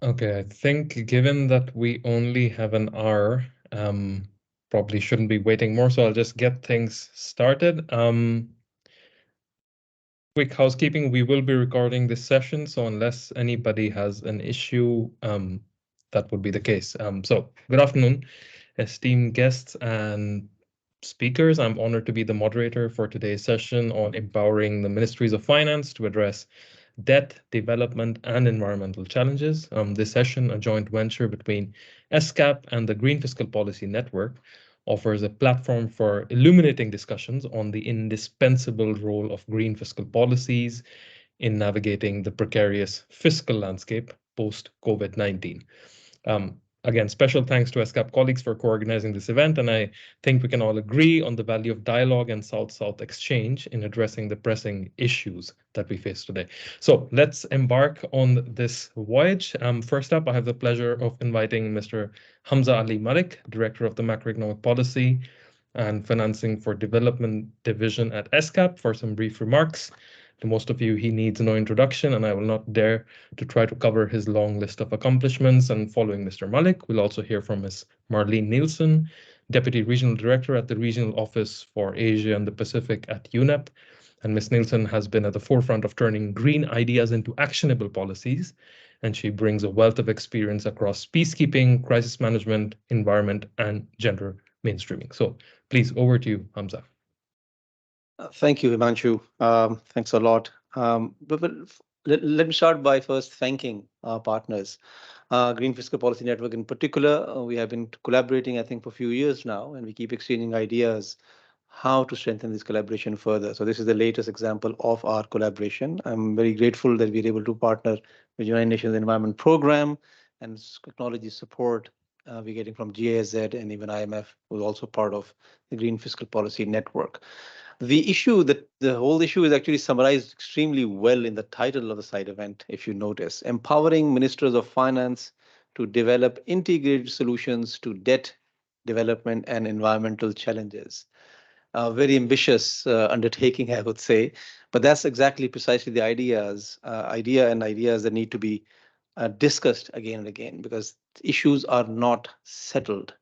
Okay, I think given that we only have an hour, probably shouldn't be waiting more, so I'll just get things started. Quick housekeeping, we will be recording this session, so unless anybody has an issue, that would be the case. So good afternoon, esteemed guests and speakers. I'm honored to be the moderator for today's session on empowering the Ministries of Finance to address debt, development, and environmental challenges. This session, a joint venture between ESCAP and the Green Fiscal Policy Network, offers a platform for illuminating discussions on the indispensable role of green fiscal policies in navigating the precarious fiscal landscape post-COVID-19. Again, special thanks to ESCAP colleagues for co-organizing this event, and I think we can all agree on the value of dialogue and South-South exchange in addressing the pressing issues that we face today. So let's embark on this voyage. First up, I have the pleasure of inviting Mr. Hamza Ali Malik, Director of the Macroeconomic Policy and Financing for Development Division at ESCAP, for some brief remarks. To most of you, he needs no introduction, and I will not dare to try to cover his long list of accomplishments. And following Mr. Malik, we'll also hear from Ms. Marlene Nielsen, Deputy Regional Director at the Regional Office for Asia and the Pacific at UNEP. And Ms. Nielsen has been at the forefront of turning green ideas into actionable policies, and she brings a wealth of experience across peacekeeping, crisis management, environment, and gender mainstreaming. So please, over to you, Hamza. Thank you, Himanshu. Thanks a lot. Let me start by first thanking our partners. Green Fiscal Policy Network in particular, we have been collaborating, I think, for a few years now, and we keep exchanging ideas how to strengthen this collaboration further. So this is the latest example of our collaboration. I'm very grateful that we're able to partner with United Nations Environment Program and technology support we're getting from GIZ and even IMF, who's also part of the Green Fiscal Policy Network. The whole issue is actually summarized extremely well in the title of the side event, if you notice: empowering ministers of finance to develop integrated solutions to debt, development, and environmental challenges. A very ambitious undertaking, I would say, but that's exactly precisely the ideas that need to be discussed again and again, because issues are not settled.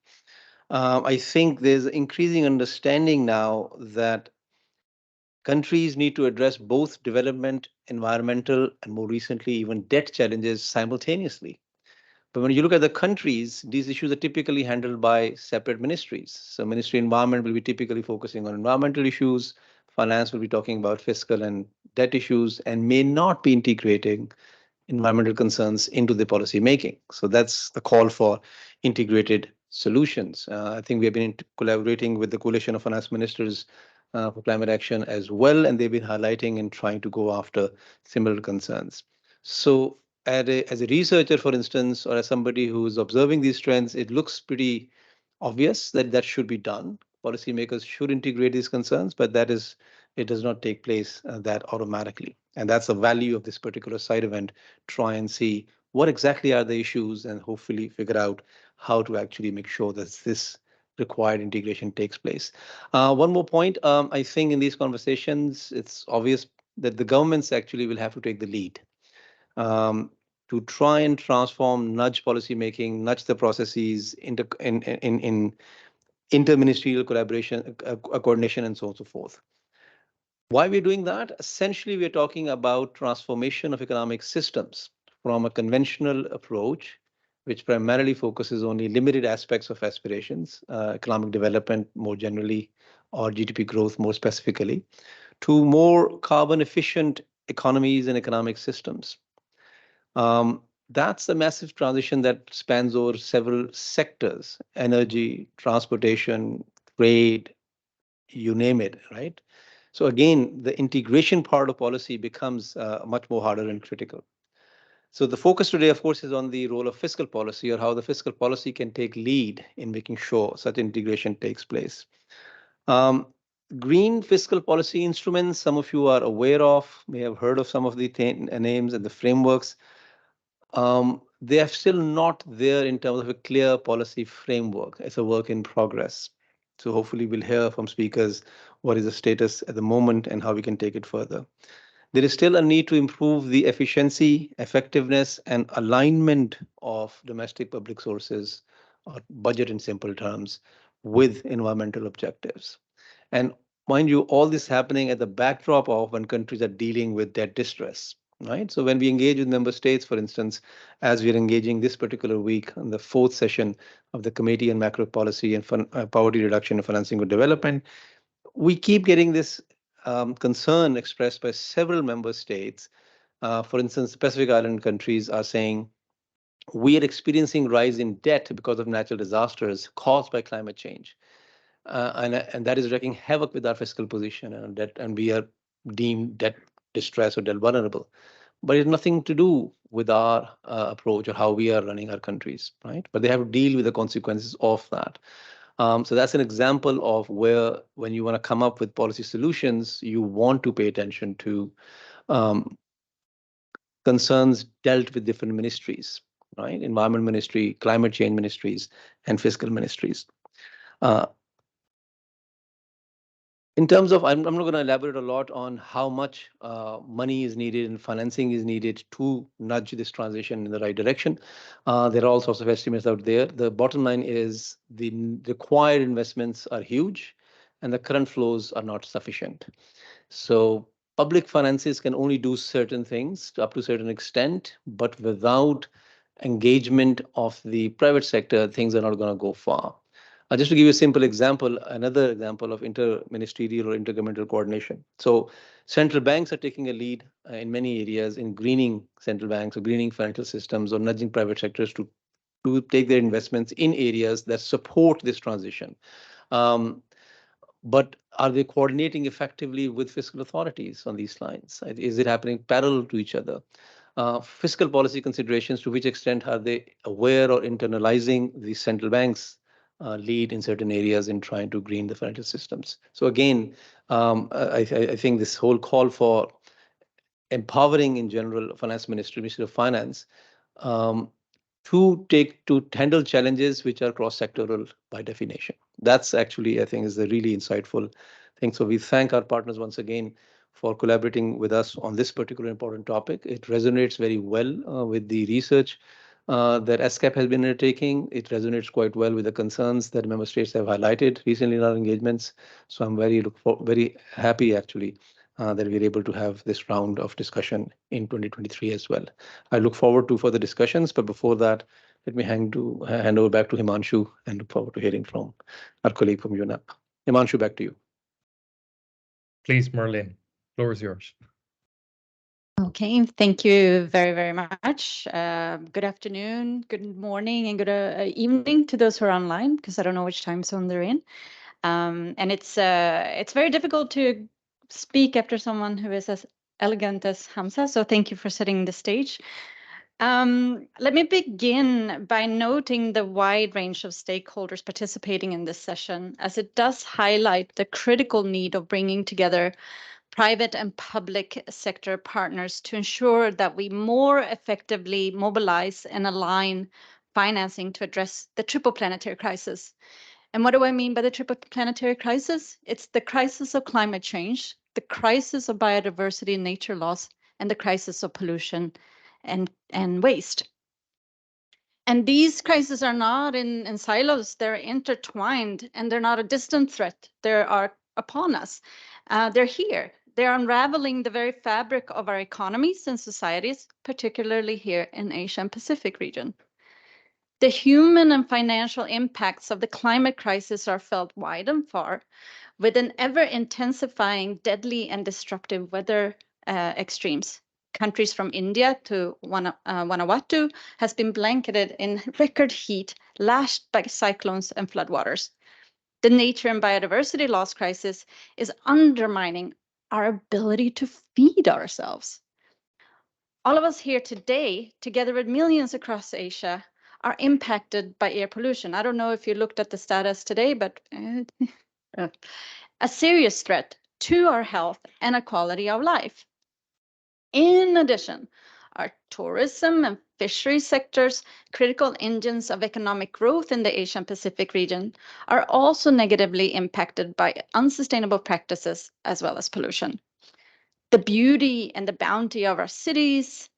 I think there's increasing understanding now that countries need to address both development, environmental, and more recently, even debt challenges simultaneously. But when you look at the countries, these issues are typically handled by separate ministries. So, Ministry of Environment will be typically focusing on environmental issues, finance will be talking about fiscal and debt issues, and may not be integrating environmental concerns into the policy making. So, that's the call for integrated solutions. I think we have been collaborating with the Coalition of Finance Ministers for climate action as well, and they've been highlighting and trying to go after similar concerns. So, as a researcher, for instance, or as somebody who's observing these trends, it looks pretty obvious that that should be done. Policymakers should integrate these concerns, but it does not take place that automatically. And that's the value of this particular side event. Try and see what exactly are the issues and hopefully figure out how to actually make sure that this required integration takes place. One more point, I think in these conversations, it's obvious that the governments actually will have to take the lead to try and transform, nudge policymaking, nudge the processes in interministerial collaboration, coordination, and so on and so forth. Why we're doing that? Essentially, we're talking about transformation of economic systems from a conventional approach, which primarily focuses only limited aspects of aspirations, economic development more generally, or GDP growth more specifically, to more carbon efficient economies and economic systems. That's a massive transition that spans over several sectors: energy, transportation, trade, you name it, right? So again, the integration part of policy becomes much more harder and critical. So the focus today, of course, is on the role of fiscal policy, or how the fiscal policy can take lead in making sure such integration takes place. Um, Green fiscal policy instruments, some of you are aware of, may have heard of some of the names and the frameworks. They are still not there in terms of a clear policy framework. It's a work in progress. So hopefully we'll hear from speakers what is the status at the moment and how we can take it further. There is still a need to improve the efficiency, effectiveness, and alignment of domestic public sources or budget in simple terms with environmental objectives. And mind you, all this happening at the backdrop of when countries are dealing with debt distress, right? So when we engage with member states, for instance, as we are engaging this particular week on the fourth session of the Committee on Macro Policy and Poverty Reduction and Financing with Development, we keep getting this concern expressed by several member states. For instance, Pacific Island countries are saying we are experiencing rise in debt because of natural disasters caused by climate change, and that is wreaking havoc with our fiscal position and debt, and we are deemed debt distressed or debt vulnerable. But it's nothing to do with our approach or how we are running our countries, right? But they have to deal with the consequences of that. So that's an example of where, when you want to come up with policy solutions, you want to pay attention to um, concerns dealt with different ministries, right? Environment ministry, climate change ministries, and fiscal ministries. Uh, in terms of, I'm not going to elaborate a lot on how much money is needed and financing is needed to nudge this transition in the right direction. There are all sorts of estimates out there. The bottom line is the required investments are huge and the current flows are not sufficient. So public finances can only do certain things up to a certain extent, but without engagement of the private sector, things are not going to go far. Just to give you a simple example, another example of interministerial or intergovernmental coordination. So central banks are taking a lead in many areas in greening central banks or greening financial systems or nudging private sectors to take their investments in areas that support this transition. But are they coordinating effectively with fiscal authorities on these lines? Is it happening parallel to each other? Fiscal policy considerations, to which extent are they aware or internalizing the central bank's lead in certain areas in trying to green the financial systems? So again, I think this whole call for empowering in general finance ministry of finance, um, to handle challenges which are cross-sectoral by definition. That's actually, I think, is the really insightful thing. So we thank our partners once again for collaborating with us on this particular important topic. It resonates very well with the research that ESCAP has been undertaking. It resonates quite well with the concerns that member states have highlighted recently in our engagements. So I'm very happy actually that we're able to have this round of discussion in 2023 as well. I look forward to further discussions, but before that, let me hand over back to Himanshu and look forward to hearing from our colleague from UNEP. Himanshu, back to you. Please, Marlene, floor is yours. Okay, thank you very, very much. Good afternoon, good morning, and good evening to those who are online, because I don't know which time zone they're in. And it's very difficult to speak after someone who is as elegant as Hamza, so thank you for setting the stage. Let me begin by noting the wide range of stakeholders participating in this session, as it does highlight the critical need of bringing together private and public sector partners to ensure that we more effectively mobilize and align financing to address the triple planetary crisis. And what do I mean by the triple planetary crisis? It's the crisis of climate change, the crisis of biodiversity and nature loss, and the crisis of pollution and waste. And these crises are not in silos, they're intertwined, and they're not a distant threat. They are upon us. They're here. They're unraveling the very fabric of our economies and societies, particularly here in Asia and Pacific region. The human and financial impacts of the climate crisis are felt wide and far, with an ever-intensifying deadly and disruptive weather extremes. Countries from India to Vanuatu has been blanketed in record heat, lashed by cyclones and floodwaters. The nature and biodiversity loss crisis is undermining our ability to feed ourselves. All of us here today, together with millions across Asia, are impacted by air pollution. I don't know if you looked at the status today, but a serious threat to our health and a quality of life. In addition, our tourism and fishery sectors, critical engines of economic growth in the Asian Pacific region, are also negatively impacted by unsustainable practices as well as pollution. the beauty and the bounty of our cities,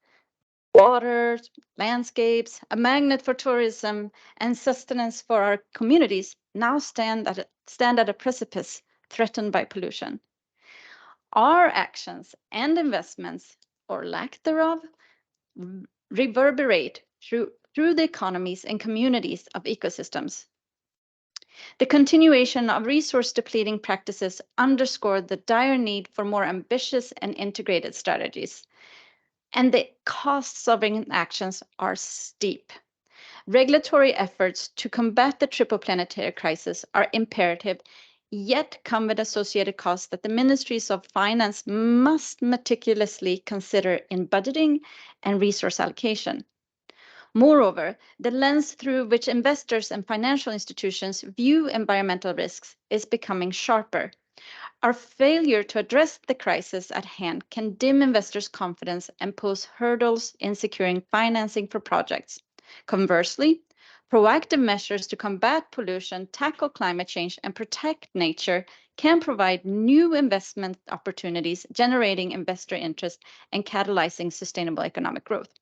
water, landscapes, a magnet for tourism, and sustenance for our communities now stand at a precipice threatened by pollution. Our actions and investments, or lack thereof, reverberate through the economies and communities of ecosystems. The continuation of resource depleting practices underscore the dire need for more ambitious and integrated strategies. And the costs of inactions are steep. Regulatory efforts to combat the triple planetary crisis are imperative, yet come with associated costs that the Ministries of Finance must meticulously consider in budgeting and resource allocation. Moreover, the lens through which investors and financial institutions view environmental risks is becoming sharper. Our failure to address the crisis at hand can dim investors' confidence and pose hurdles in securing financing for projects. Conversely, proactive measures to combat pollution, tackle climate change, and protect nature can provide new investment opportunities, generating investor interest and catalyzing sustainable economic growth.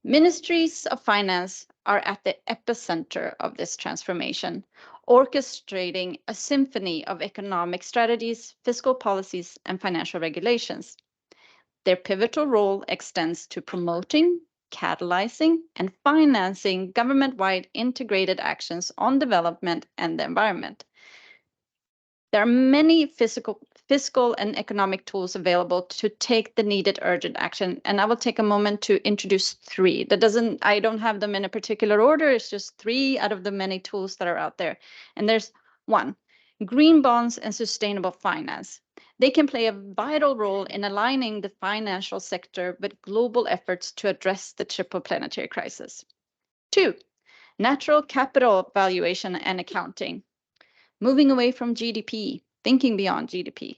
Ministries of Finance are at the epicenter of this transformation, orchestrating a symphony of economic strategies, fiscal policies, and financial regulations. Their pivotal role extends to promoting, catalyzing, and financing government-wide integrated actions on development and the environment. There are many fiscal and economic tools available to take the needed urgent action, and I will take a moment to introduce three. I don't have them in a particular order, it's just three out of the many tools that are out there. And there's one, green bonds and sustainable finance. They can play a vital role in aligning the financial sector with global efforts to address the triple planetary crisis. Two, natural capital valuation and accounting. Moving away from GDP, thinking beyond GDP,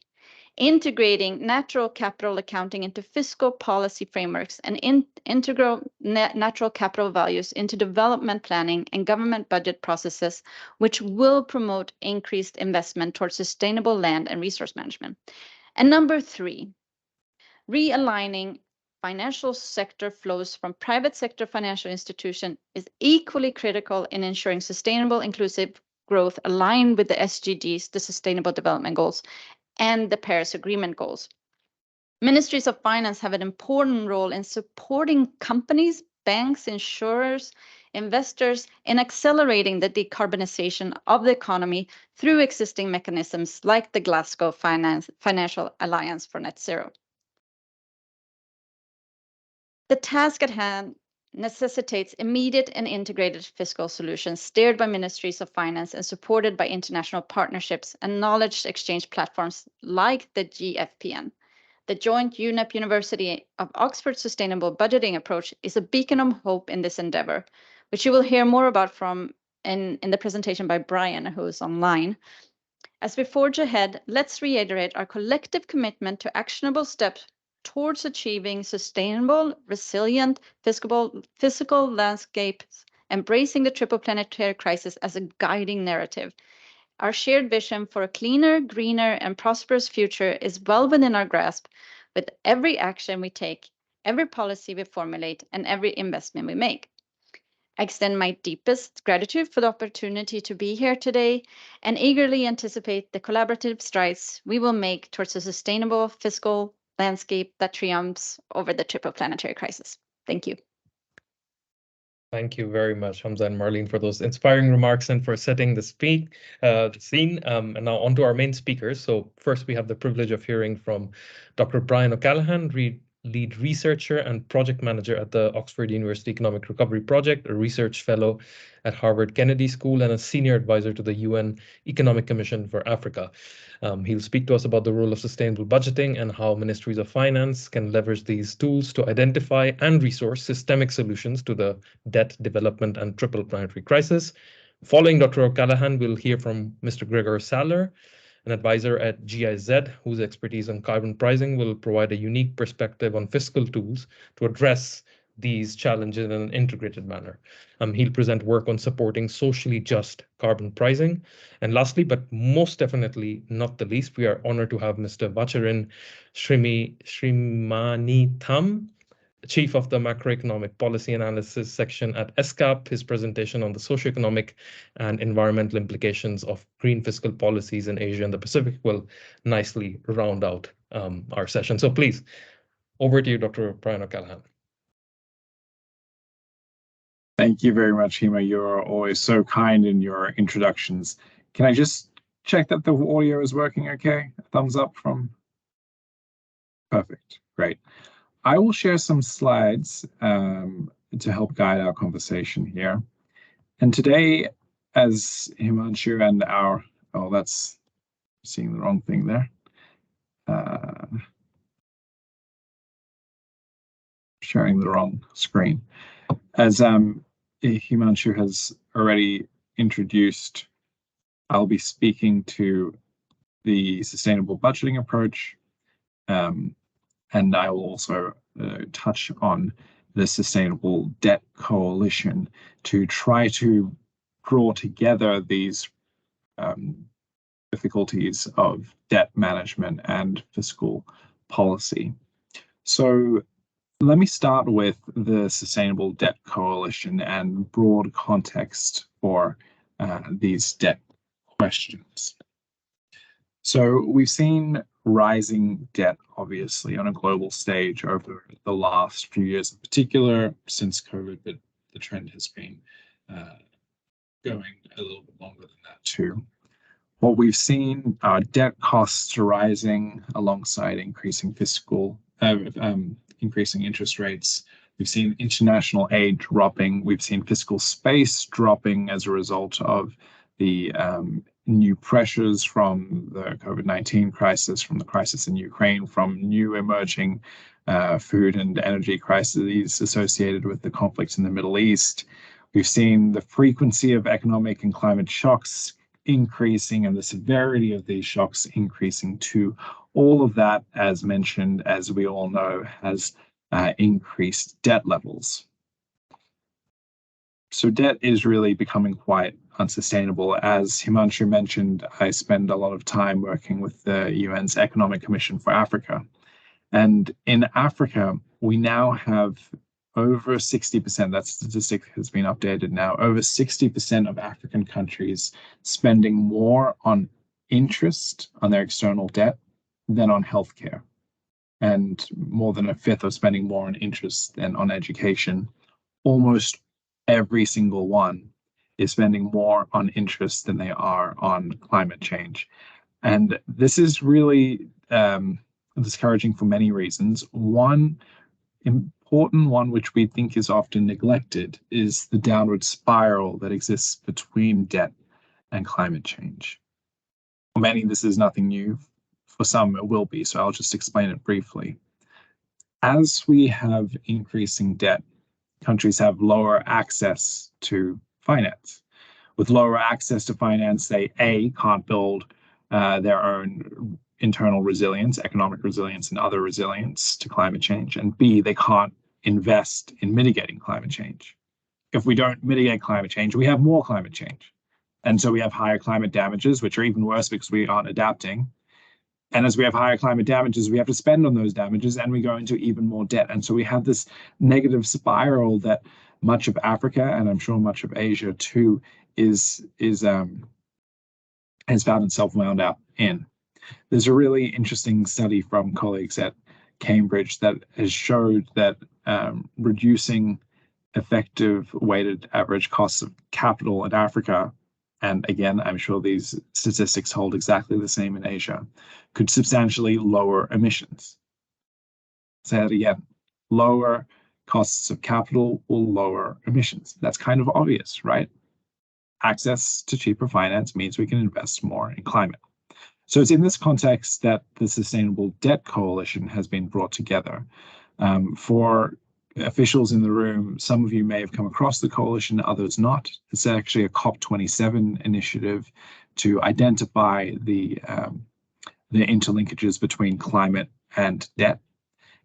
integrating natural capital accounting into fiscal policy frameworks and integral natural capital values into development planning and government budget processes, which will promote increased investment towards sustainable land and resource management. And number three, realigning financial sector flows from private sector financial institution is equally critical in ensuring sustainable, inclusive growth aligned with the SDGs, the Sustainable Development Goals, and the Paris Agreement goals. Ministries of Finance have an important role in supporting companies, banks, insurers, investors in accelerating the decarbonization of the economy through existing mechanisms like the Glasgow Financial Alliance for Net Zero. The task at hand necessitates immediate and integrated fiscal solutions steered by Ministries of Finance and supported by international partnerships and knowledge exchange platforms like the GFPN. The joint UNEP University of Oxford Sustainable Budgeting Approach is a beacon of hope in this endeavor, which you will hear more about in the presentation by Brian, who is online. As we forge ahead, let's reiterate our collective commitment to actionable steps towards achieving sustainable, resilient, physical landscapes, embracing the triple planetary crisis as a guiding narrative. Our shared vision for a cleaner, greener, and prosperous future is well within our grasp with every action we take, every policy we formulate, and every investment we make. I extend my deepest gratitude for the opportunity to be here today and eagerly anticipate the collaborative strides we will make towards a sustainable fiscal landscape that triumphs over the triple planetary crisis. Thank you. Thank you very much, Hamza and Marlene, for those inspiring remarks and for setting the scene. And now on to our main speakers. So first, we have the privilege of hearing from Dr. Brian O'Callaghan, lead researcher and project manager at the Oxford University Economic Recovery Project, a research fellow at Harvard Kennedy School, and a senior advisor to the UN Economic Commission for Africa. He'll speak to us about the role of sustainable budgeting and how Ministries of Finance can leverage these tools to identify and resource systemic solutions to the debt, development, and triple planetary crisis. Following Dr. O'Callaghan, we'll hear from Mr. Gregor Saller, an advisor at GIZ, whose expertise on carbon pricing will provide a unique perspective on fiscal tools to address these challenges in an integrated manner. He'll present work on supporting socially just carbon pricing. And lastly, but most definitely not the least, we are honored to have Mr. Vacharan Srimanitham, Chief of the Macroeconomic Policy Analysis section at ESCAP. His presentation on the socioeconomic and environmental implications of green fiscal policies in Asia and the Pacific will nicely round out our session. So please, over to you, Dr. Brian O'Callaghan. Thank you very much, Hima. You're always so kind in your introductions. Can I just check that the audio is working okay? A thumbs up from... Perfect, great. I will share some slides to help guide our conversation here. And today, as Himanshu and our... Oh, that's seeing the wrong thing there. Sharing the wrong screen. As Himanshu has already introduced, I'll be speaking to the sustainable budgeting approach, and I will also touch on the Sustainable Debt Coalition to try to draw together these difficulties of debt management and fiscal policy. So let me start with the Sustainable Debt Coalition and broad context for these debt questions. So we've seen rising debt, obviously, on a global stage over the last few years, in particular since COVID, but the trend has been going a little bit longer than that too. What we've seen are debt costs rising alongside increasing increasing interest rates. We've seen international aid dropping. We've seen fiscal space dropping as a result of the new pressures from the COVID-19 crisis, from the crisis in Ukraine, from new emerging food and energy crises associated with the conflict in the Middle East. We've seen the frequency of economic and climate shocks increasing and the severity of these shocks increasing too. All of that, as mentioned, as we all know, has increased debt levels. So debt is really becoming quite unsustainable. As Himanshu mentioned, I spend a lot of time working with the UN's Economic Commission for Africa. And in Africa, we now have over 60%, that statistic has been updated now, over 60% of African countries spending more on interest on their external debt than on healthcare, and more than a fifth of spending more on interest than on education. Almost every single one is spending more on interest than they are on climate change. And this is really discouraging for many reasons. One important one, which we think is often neglected, is the downward spiral that exists between debt and climate change. For many, this is nothing new. For some, it will be, so I'll just explain it briefly. As we have increasing debt, countries have lower access to finance. With lower access to finance, they A, can't build their own internal resilience, economic resilience, and other resilience to climate change, and B, they can't invest in mitigating climate change. If we don't mitigate climate change, we have more climate change. And so we have higher climate damages, which are even worse because we aren't adapting. And as we have higher climate damages, we have to spend on those damages and we go into even more debt. And so we have this negative spiral that much of Africa, and I'm sure much of Asia too, has found itself wound up in. There's a really interesting study from colleagues at Cambridge that has showed that reducing effective weighted average costs of capital in Africa, and again, I'm sure these statistics hold exactly the same in Asia, could substantially lower emissions. Say that again, lower costs of capital will lower emissions. That's kind of obvious, right? Access to cheaper finance means we can invest more in climate. So it's in this context that the Sustainable Debt Coalition has been brought together. For officials in the room, some of you may have come across the coalition, others not. It's actually a COP27 initiative to identify the interlinkages between climate and debt.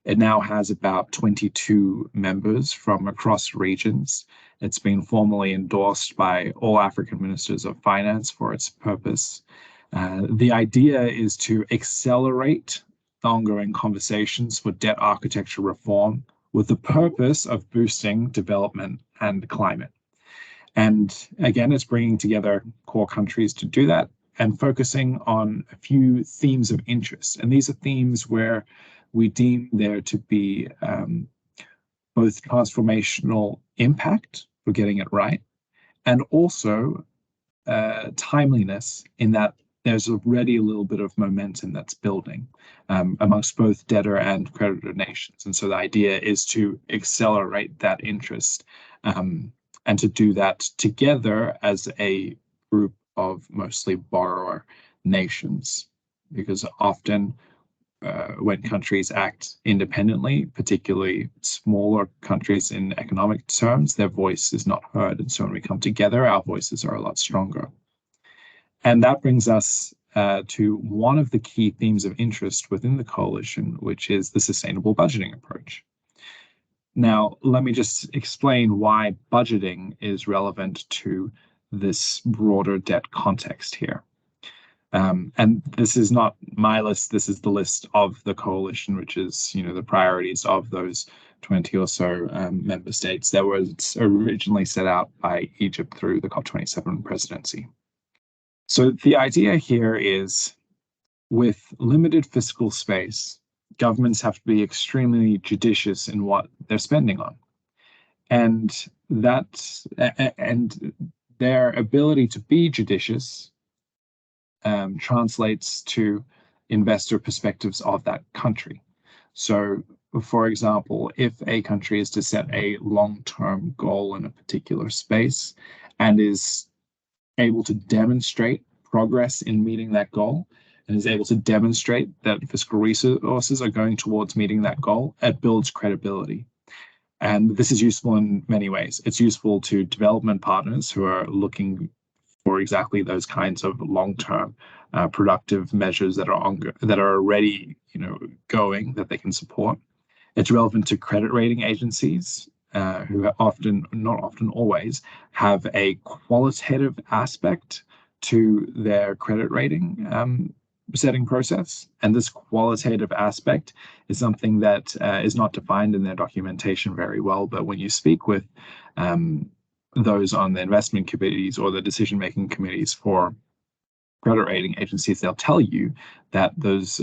It now has about 22 members from across regions. It's been formally endorsed by all African ministers of finance for its purpose. The idea is to accelerate the ongoing conversations for debt architecture reform with the purpose of boosting development and climate. And again, it's bringing together core countries to do that and focusing on a few themes of interest. And these are themes where we deem there to be both transformational impact for getting it right, and also timeliness in that there's already a little bit of momentum that's building amongst both debtor and creditor nations. And so the idea is to accelerate that interest and to do that together as a group of mostly borrower nations, because often when countries act independently, particularly smaller countries in economic terms, their voice is not heard. And so when we come together, our voices are a lot stronger. And that brings us to one of the key themes of interest within the coalition, which is the sustainable budgeting approach. Now, let me just explain why budgeting is relevant to this broader debt context here. And this is not my list, this is the list of the coalition, which is, the priorities of those 20 or so member states that was originally set out by Egypt through the COP27 presidency. So the idea here is, with limited fiscal space, governments have to be extremely judicious in what they're spending on. And their ability to be judicious translates to investor perspectives of that country. So, for example, if a country is to set a long-term goal in a particular space and is able to demonstrate progress in meeting that goal, and is able to demonstrate that fiscal resources are going towards meeting that goal, it builds credibility. And this is useful in many ways. It's useful to development partners who are looking for exactly those kinds of long-term productive measures that are already going, that they can support. It's relevant to credit rating agencies who often, not often, always have a qualitative aspect to their credit rating setting process. And this qualitative aspect is something that is not defined in their documentation very well. But when you speak with those on the investment committees or the decision-making committees for credit rating agencies, they'll tell you that those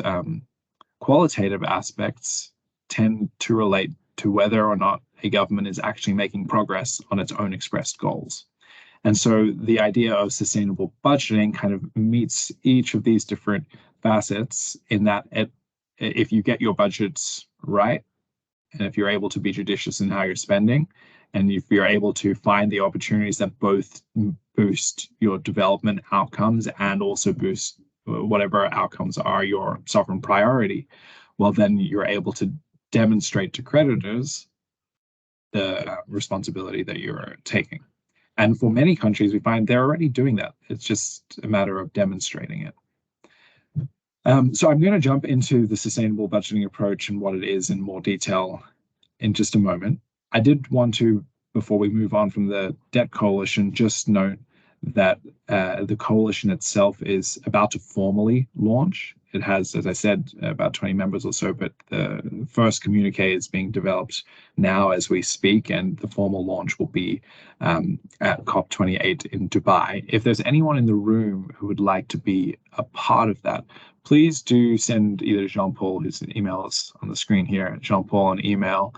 qualitative aspects tend to relate to whether or not a government is actually making progress on its own expressed goals. And so the idea of sustainable budgeting kind of meets each of these different facets in that if you get your budgets right, and if you're able to be judicious in how you're spending, and if you're able to find the opportunities that both boost your development outcomes and also boost whatever outcomes are your sovereign priority, well, then you're able to demonstrate to creditors the responsibility that you're taking. And for many countries, we find they're already doing that. It's just a matter of demonstrating it. So I'm going to jump into the sustainable budgeting approach and what it is in more detail in just a moment. I did want to, before we move on from the debt coalition, just note that the coalition itself is about to formally launch. It has, as I said, about 20 members or so, but the first communique is being developed now as we speak, and the formal launch will be at COP28 in Dubai. If there's anyone in the room who would like to be a part of that, please do send either Jean-Paul, his email is on the screen here, Jean-Paul an email,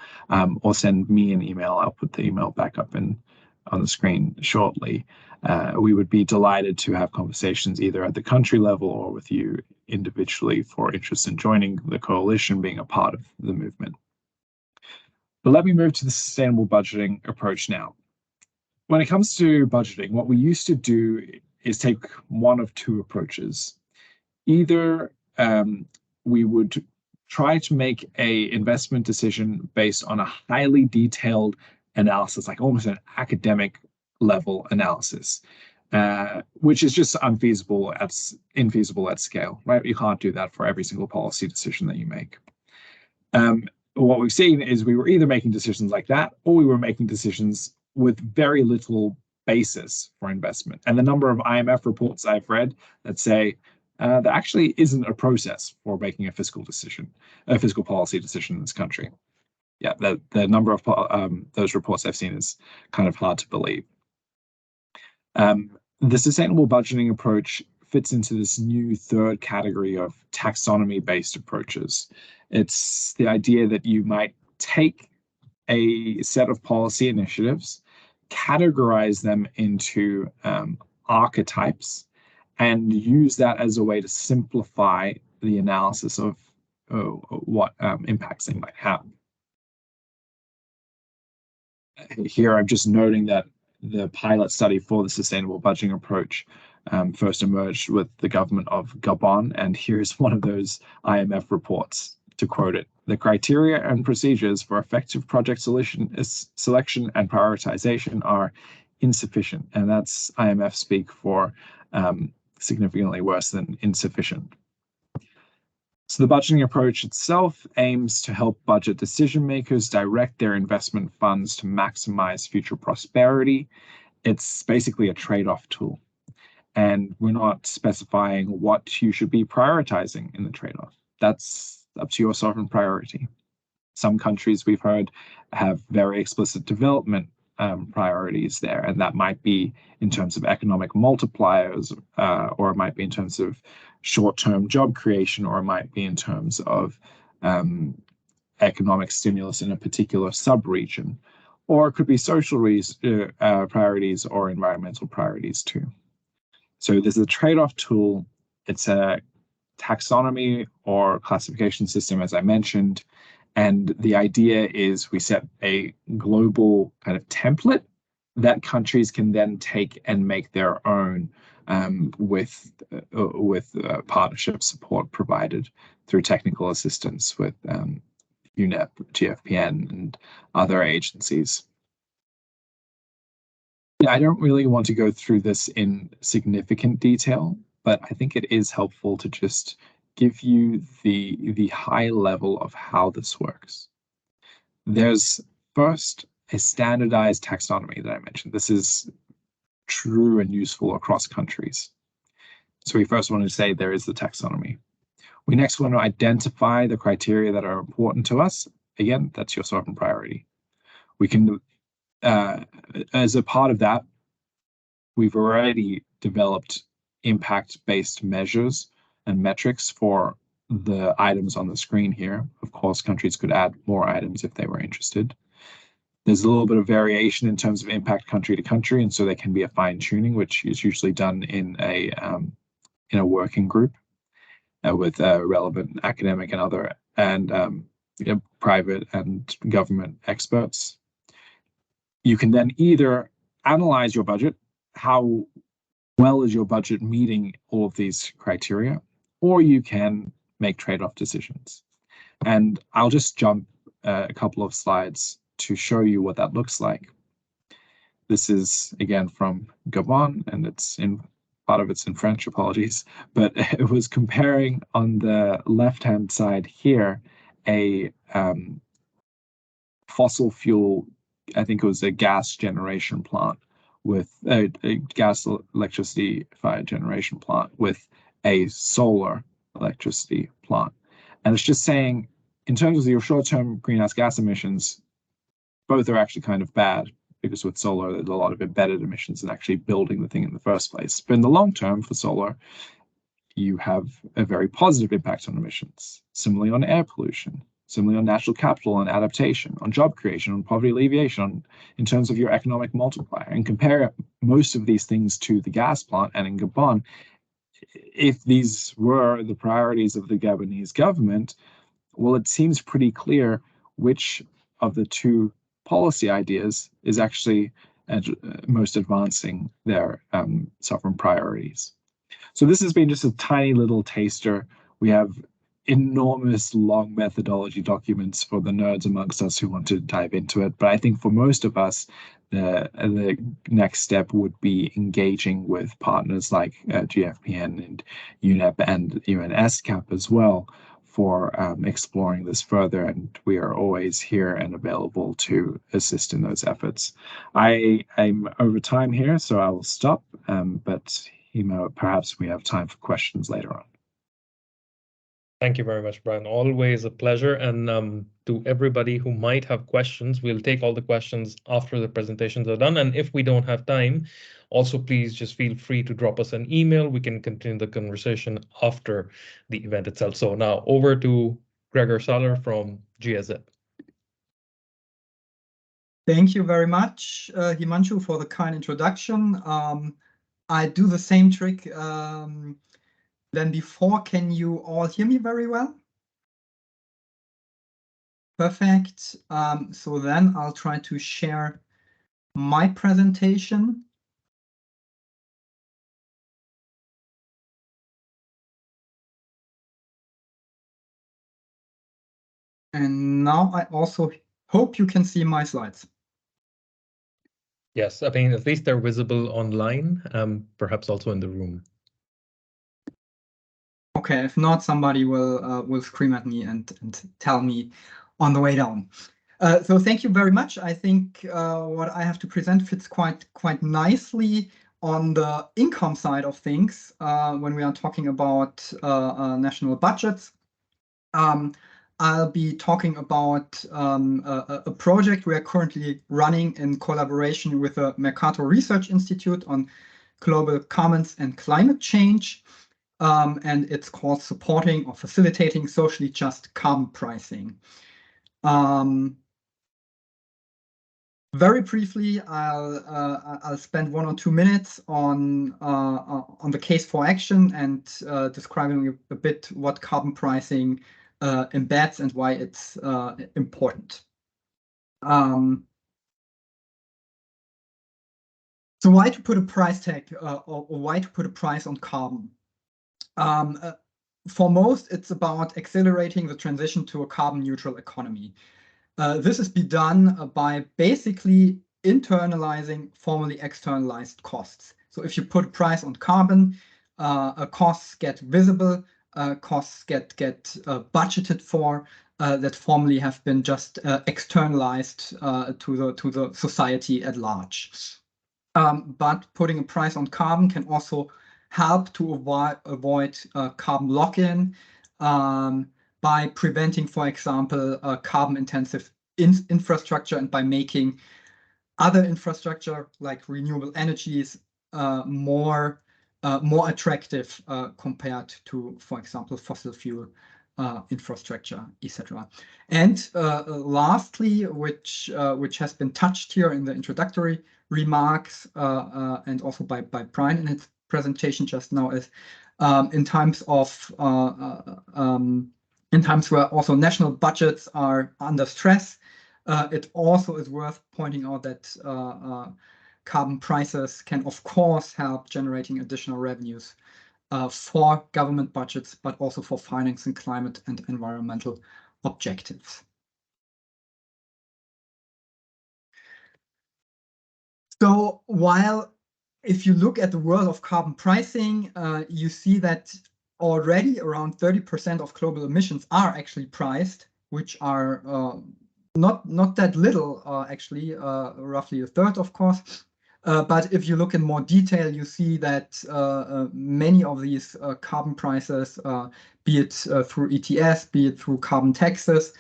or send me an email. I'll put the email back up on the screen shortly. We would be delighted to have conversations either at the country level or with you individually for interest in joining the coalition, being a part of the movement. But let me move to the sustainable budgeting approach now. When it comes to budgeting, what we used to do is take one of two approaches. Either we would try to make an investment decision based on a highly detailed analysis, like almost an academic level analysis, which is just infeasible at scale, right? You can't do that for every single policy decision that you make. what we've seen is we were either making decisions like that, or we were making decisions with very little basis for investment. And the number of IMF reports I've read that say there actually isn't a process for making a fiscal policy decision in this country. Yeah, the number of those reports I've seen is kind of hard to believe. The sustainable budgeting approach fits into this new third category of taxonomy-based approaches. It's the idea that you might take a set of policy initiatives, categorize them into archetypes, and use that as a way to simplify the analysis of what impacts they might have. Here, I'm just noting that the pilot study for the sustainable budgeting approach first emerged with the government of Gabon, and here's one of those IMF reports, to quote it: "The criteria and procedures for effective project selection and prioritization are insufficient," and that's IMF speak for significantly worse than insufficient. So the budgeting approach itself aims to help budget decision makers direct their investment funds to maximize future prosperity. It's basically a trade-off tool. And we're not specifying what you should be prioritizing in the trade-off. That's up to your sovereign priority. Some countries, we've heard, have very explicit development priorities there, and that might be in terms of economic multipliers, or it might be in terms of short-term job creation, or it might be in terms of economic stimulus in a particular sub-region, or it could be social priorities or environmental priorities too. So this is a trade-off tool. It's a taxonomy or classification system, as I mentioned. And the idea is we set a global kind of template that countries can then take and make their own with partnership support provided through technical assistance with UNEP, GFPN, and other agencies. Yeah, I don't really want to go through this in significant detail, but I think it is helpful to just give you the high level of how this works. There's first a standardized taxonomy that I mentioned. This is true and useful across countries. So we first want to say there is the taxonomy. We next want to identify the criteria that are important to us. Again, that's your sovereign priority. We can, as a part of that, we've already developed impact-based measures and metrics for the items on the screen here. Of course, countries could add more items if they were interested. There's a little bit of variation in terms of impact country to country, and so there can be a fine-tuning, which is usually done in a working group with relevant academic and other private and government experts. You can then either analyze your budget, how well is your budget meeting all of these criteria, or you can make trade-off decisions. And I'll just jump a couple of slides to show you what that looks like. This is, again, from Gabon, and part of it's in French, apologies, but it was comparing on the left-hand side here a fossil fuel, I think it was a gas generation plant with a gas electricity fired generation plant with a solar electricity plant. And it's just saying, in terms of your short-term greenhouse gas emissions, both are actually kind of bad, because with solar, there's a lot of embedded emissions in actually building the thing in the first place. But in the long term, for solar, you have a very positive impact on emissions. Similarly on air pollution, similarly on natural capital and adaptation, on job creation, on poverty alleviation, in terms of your economic multiplier. And compare most of these things to the gas plant. And in Gabon, if these were the priorities of the Gabonese government, well, it seems pretty clear which of the two policy ideas is actually most advancing their sovereign priorities. So this has been just a tiny little taster. We have enormous long methodology documents for the nerds amongst us who want to dive into it. But I think for most of us, the next step would be engaging with partners like GFPN and UNEP and even ESCAP as well for exploring this further, and we are always here and available to assist in those efforts. I'm over time here, so I will stop, but perhaps we have time for questions later on. Thank you very much, Brian. Always a pleasure. And to everybody who might have questions, we'll take all the questions after the presentations are done. And if we don't have time, also please just feel free to drop us an email. We can continue the conversation after the event itself. So now over to Gregor Saller from GSZ. Thank you very much, Himanshu, for the kind introduction. I do the same trick than before. Can you all hear me very well? Perfect. So then I'll try to share my presentation. And now I also hope you can see my slides. Yes, I mean, at least they're visible online, perhaps also in the room. Okay, if not, somebody will scream at me and tell me on the way down. So thank you very much. I think what I have to present fits quite nicely on the income side of things when we are talking about national budgets. I'll be talking about a project we are currently running in collaboration with the Mercator Research Institute on global commons and climate change. And it's called Supporting or Facilitating Socially Just Carbon Pricing. Very briefly, I'll spend 1 or 2 minutes on the case for action and describing a bit what carbon pricing embeds and why it's important. So why to put a price tag or why to put a price on carbon? For most, it's about accelerating the transition to a carbon neutral economy. This is be done by basically internalizing formerly externalized costs. So if you put a price on carbon, costs get visible, costs get budgeted for that formerly have been just externalized to the society at large. But putting a price on carbon can also help to avoid carbon lock-in by preventing, for example, carbon-intensive infrastructure and by making other infrastructure like renewable energies more attractive compared to, for example, fossil fuel infrastructure, etc. And lastly, which has been touched here in the introductory remarks and also by Brian in his presentation just now, is in times where also national budgets are under stress, it also is worth pointing out that carbon prices can, of course, help generating additional revenues for government budgets, but also for financing climate and environmental objectives. So while if you look at the world of carbon pricing, you see that already around 30% of global emissions are actually priced, which are not that little, actually, roughly a third, of course. But if you look in more detail, you see that many of these carbon prices, be it through ETS, be it through carbon taxes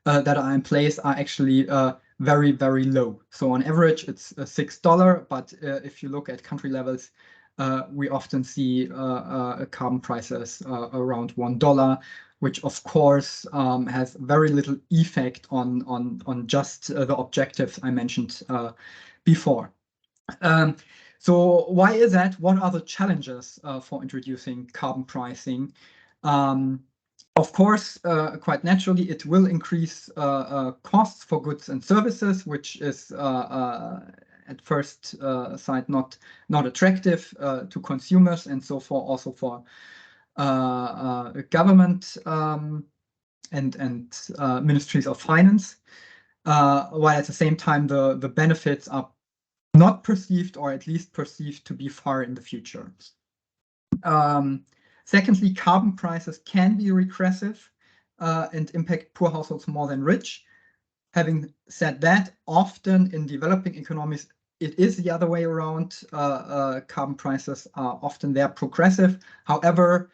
that are in place, are actually very, very low. So on average, it's $6. But if you look at country levels, we often see carbon prices around $1, which of course has very little effect on just the objectives I mentioned before. So why is that? What are the challenges for introducing carbon pricing? Of course, quite naturally, it will increase costs for goods and services, which is at first sight not attractive to consumers, and so also for government and ministries of finance, while at the same time the benefits are not perceived, or at least perceived to be far in the future. Secondly, carbon prices can be regressive. and impact poor households more than rich. Having said that, often in developing economies, it is the other way around. Carbon prices are often they're progressive. However,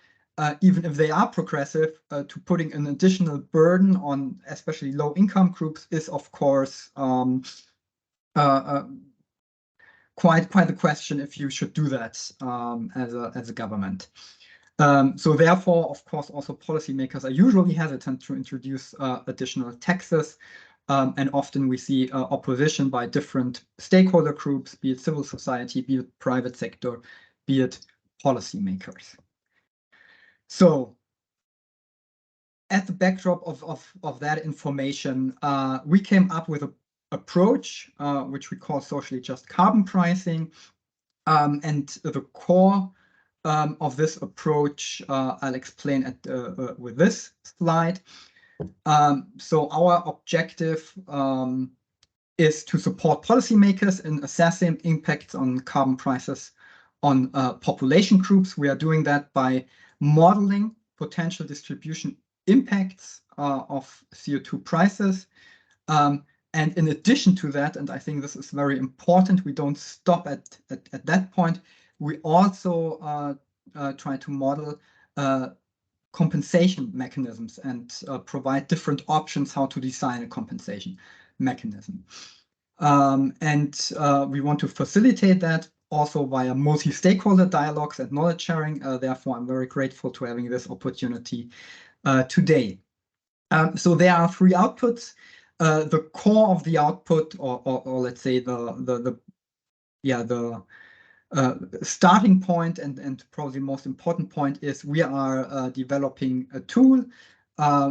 even if they are progressive, to putting an additional burden on especially low-income groups is, of course, quite the question if you should do that as a government. So therefore, of course, also policymakers are usually hesitant to introduce additional taxes. And often we see opposition by different stakeholder groups, be it civil society, be it private sector, be it policymakers. So at the backdrop of that information, we came up with an approach which we call socially just carbon pricing. And the core of this approach I'll explain with this slide. So our objective is to support policymakers in assessing impacts on carbon prices on population groups. We are doing that by modeling potential distribution impacts of CO2 prices. And in addition to that, and I think this is very important, we don't stop at that point. We also try to model compensation mechanisms and provide different options how to design a compensation mechanism. And we want to facilitate that also via multi-stakeholder dialogues and knowledge sharing. Therefore, I'm very grateful to having this opportunity today. So there are three outputs. The core of the output, or let's say the starting point and probably the most important point is we are developing a tool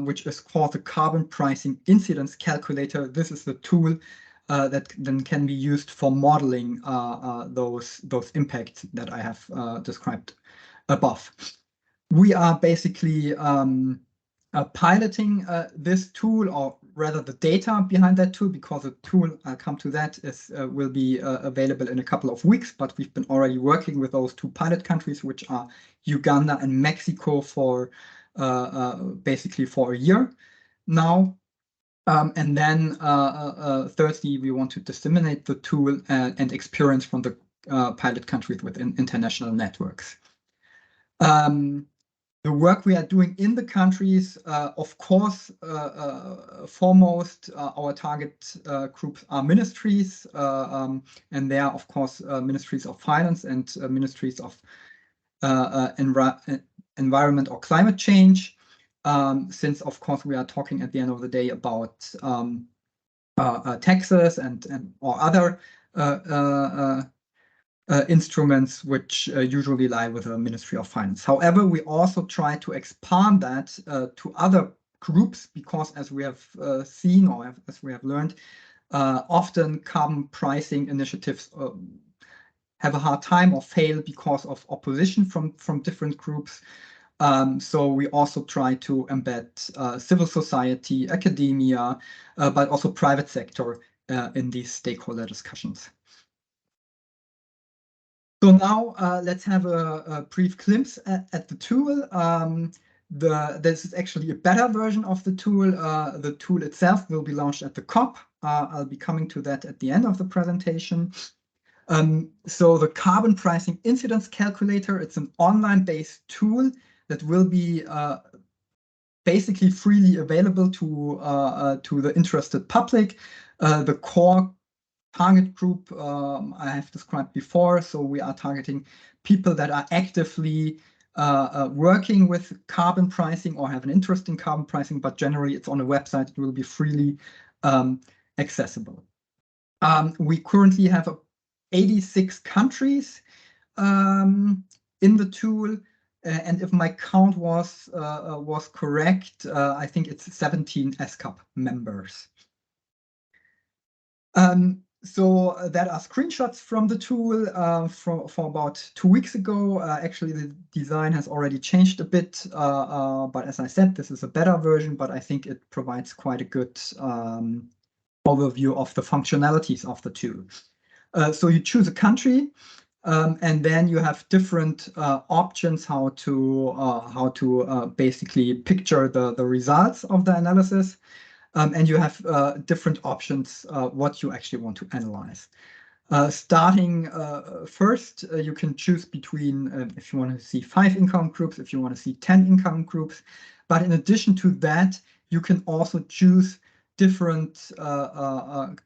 which is called the Carbon Pricing Incidence Calculator. This is the tool that then can be used for modeling those impacts that I have described above. We are basically piloting this tool, or rather the data behind that tool, because the tool, I'll come to that, will be available in a couple of weeks, but we've been already working with those two pilot countries, which are Uganda and Mexico, for basically for a year now. And then thirdly, we want to disseminate the tool and experience from the pilot countries within international networks. The work we are doing in the countries, of course, foremost, our target groups are ministries, and they are, of course, ministries of finance and ministries of environment or climate change, since, of course, we are talking at the end of the day about taxes and or other instruments which usually lie with the Ministry of Finance. However, we also try to expand that to other groups, because as we have seen, or as we have learned, often carbon pricing initiatives have a hard time or fail because of opposition from different groups. So we also try to embed civil society, academia, but also private sector in these stakeholder discussions. So now let's have a brief glimpse at the tool. This is actually a beta version of the tool. The tool itself will be launched at the COP. I'll be coming to that at the end of the presentation. So the Carbon Pricing Incidence Calculator, it's an online-based tool that will be basically freely available to the interested public. The core target group I have described before. So we are targeting people that are actively working with carbon pricing or have an interest in carbon pricing, but generally it's on a website. It will be freely accessible. We currently have 86 countries in the tool, and if my count was correct, I think it's 17 ESCAP members. So that are screenshots from the tool for about 2 weeks ago. Actually, the design has already changed a bit, but as I said, this is a better version, but I think it provides quite a good overview of the functionalities of the tool. So you choose a country, And then you have different options how to basically picture the results of the analysis. And you have different options what you actually want to analyze. Starting first, you can choose between if you want to see 5 income groups, if you want to see 10 income groups. But in addition to that, you can also choose different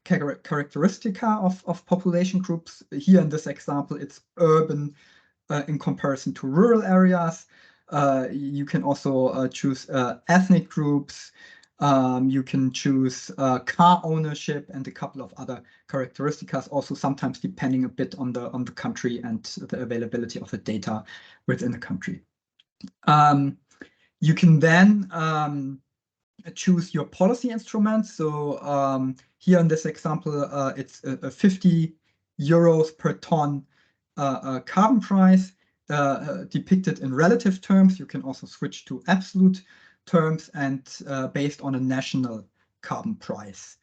characteristica of population groups. Here in this example, it's urban in comparison to rural areas. You can also choose ethnic groups. You can choose car ownership and a couple of other characteristics, also sometimes depending a bit on the country and the availability of the data within the country. You can then choose your policy instruments. So here in this example, it's a 50 euros per ton carbon price depicted in relative terms. You can also switch to absolute terms and based on a national carbon price.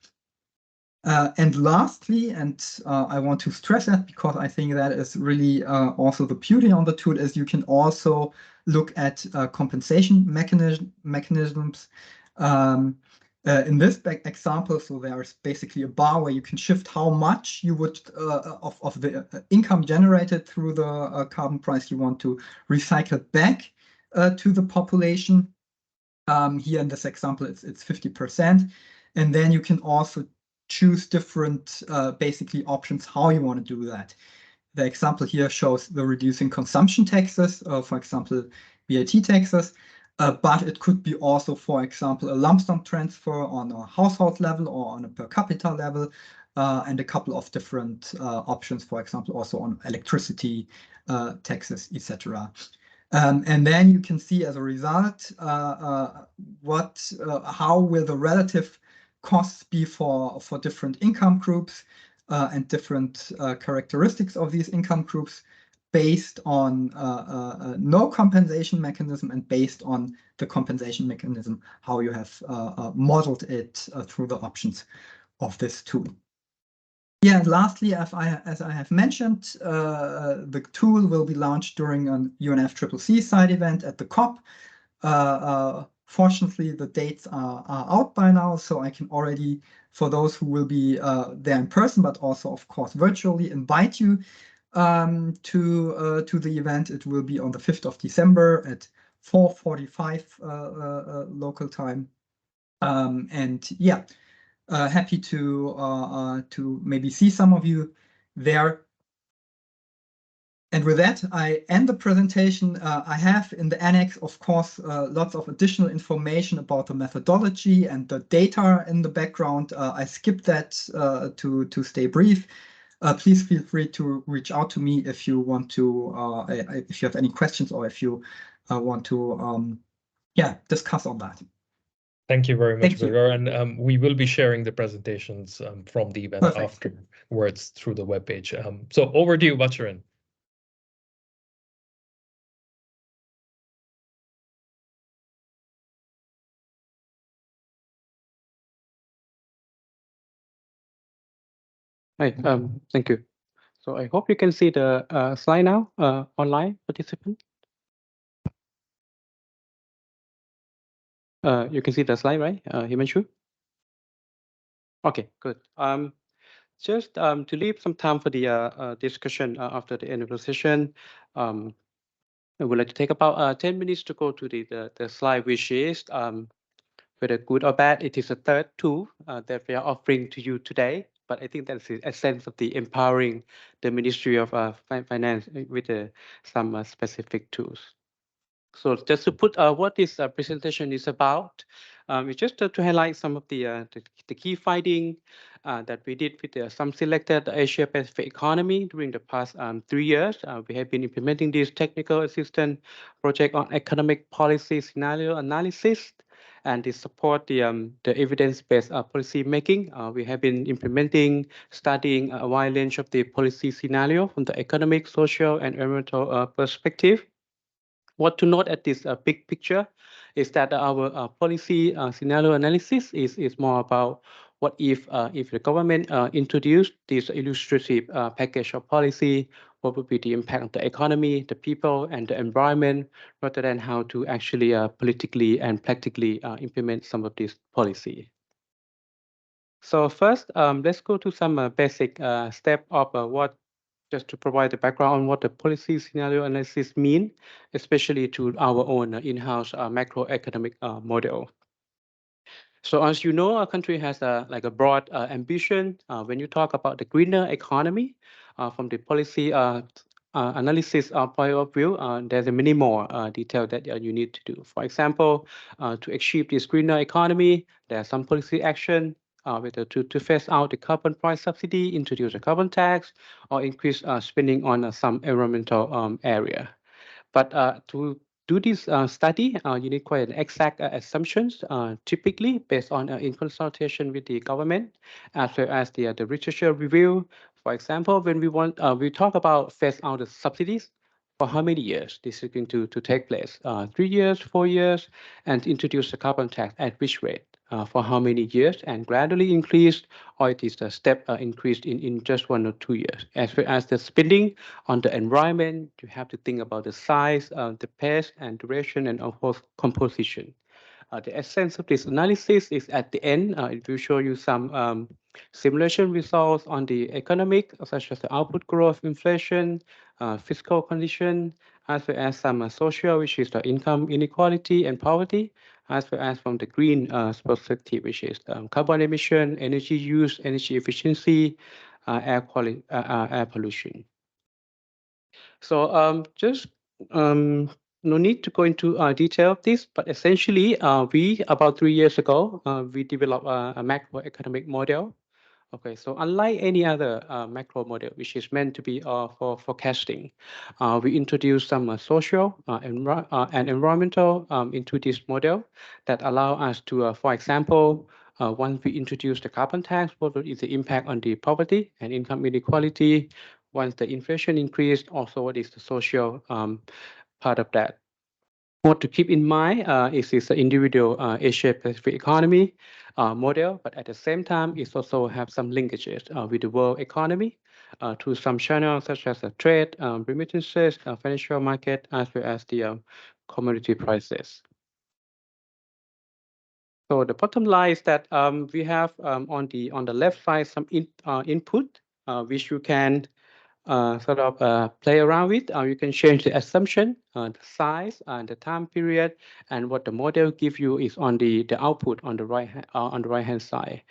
And lastly, and I want to stress that because I think that is really also the beauty on the tool, is you can also look at compensation mechanisms. In this example, so there's basically a bar where you can shift how much you would of the income generated through the carbon price you want to recycle back to the population. Here in this example, it's 50%. And then you can also choose different basically options how you want to do that. The example here shows the reducing consumption taxes, for example, VAT taxes, but it could be also, for example, a lump sum transfer on a household level or on a per capita level, and a couple of different options, for example, also on electricity taxes, etc. And then you can see as a result how will the relative costs be for different income groups and different characteristics of these income groups based on no compensation mechanism and based on the compensation mechanism, how you have modeled it through the options of this tool. Yeah, and lastly, as I have mentioned, the tool will be launched during an UNFCCC side event at the COP. Fortunately, the dates are out by now, so I can already, for those who will be there in person, but also, of course, virtually, invite you to the event. It will be on the 5th of December at 4:45 local time. And yeah, happy to maybe see some of you there. And with that, I end the presentation. I have in the annex, of course, lots of additional information about the methodology and the data in the background. I skipped that to stay brief. Please feel free to reach out to me if you want to, if you have any questions or if you want to, discuss on that. Thank you very much, Birger. And we will be sharing the presentations from the event afterwards through the webpage. So over to you, Bacharin. Hi, thank you. So I hope you can see the slide now, online participant. You can see the slide, right, Himanshu? Okay, good. Just to leave some time for the discussion after the end of the session, I would like to take about 10 minutes to go to the slide, which is whether good or bad, it is a third tool that we are offering to you today. But I think that's the essence of the empowering the Ministry of Finance with some specific tools. So just to put what this presentation is about, it's just to highlight some of the key findings that we did with some selected Asia Pacific economy during the past 3 years. We have been implementing this technical assistance project on economic policy scenario analysis, and to support the evidence-based policy making. We have been implementing, studying a wide range of the policy scenario from the economic, social, and environmental perspective. What to note at this big picture is that our policy scenario analysis is more about what if the government introduced this illustrative package of policy, what would be the impact on the economy, the people, and the environment, rather than how to actually politically and practically implement some of this policy. So first, let's go to some basic step of what, just to provide the background on what the policy scenario analysis mean, especially to our own in-house macroeconomic model. So as you know, our country has like a broad ambition. When you talk about the greener economy, from the policy analysis point of view, there's a many more detail that you need to do. For example, to achieve this greener economy, there are some policy action whether to phase out the carbon price subsidy, introduce a carbon tax, or increase spending on some environmental area. But to do this study, you need quite an exact assumptions, typically based on in consultation with the government, as well as the literature review. For example, when we talk about phase out the subsidies, for how many years this is going to take place? 3 years, 4 years, and introduce the carbon tax at which rate? For how many years, and gradually increased, or it is a step increased in just 1 or 2 years. As well as the spending on the environment, you have to think about the size, the pace, and duration, and of course composition. The essence of this analysis is at the end, it will show you some simulation results on the economic, such as the output growth, inflation, fiscal condition, as well as some social, which is the income inequality and poverty, as well as from the green perspective, which is carbon emission, energy use, energy efficiency, air quality, air pollution. So just no need to go into detail of this, but essentially, we about 3 years ago, we developed a macroeconomic model. Okay, so unlike any other macro model, which is meant to be for forecasting, we introduced some social and environmental into this model that allow us to, for example, once we introduce the carbon tax, what is the impact on the poverty and income inequality? Once the inflation increased, also what is the social part of that? What to keep in mind is this individual Asia-Pacific economy model, but at the same time, it also have some linkages with the world economy through some channels such as trade, remittances, financial market, as well as the commodity prices. So the bottom line is that we have on the left side some input which you can sort of play around with. You can change the assumption, the size, and the time period, and what the model gives you is on the output on the right hand side,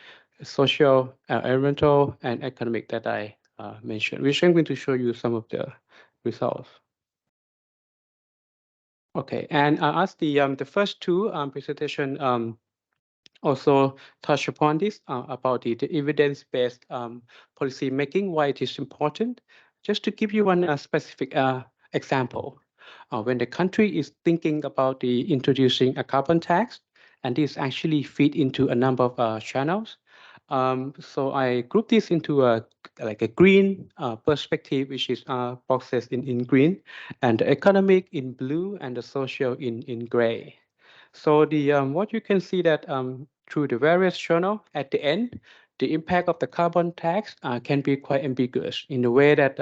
social, environmental, and economic that I mentioned. Which I'm going to show you some of the results. Okay, and as the first two presentation also touch upon this about the evidence-based policy making, why it is important. Just to give you one specific example, when the country is thinking about the introducing a carbon tax, and this actually feed into a number of channels. So I group this into like a green perspective, which is boxes in green, and the economic in blue, and the social in gray. So the what you can see that through the various channel at the end, the impact of the carbon tax can be quite ambiguous in the way that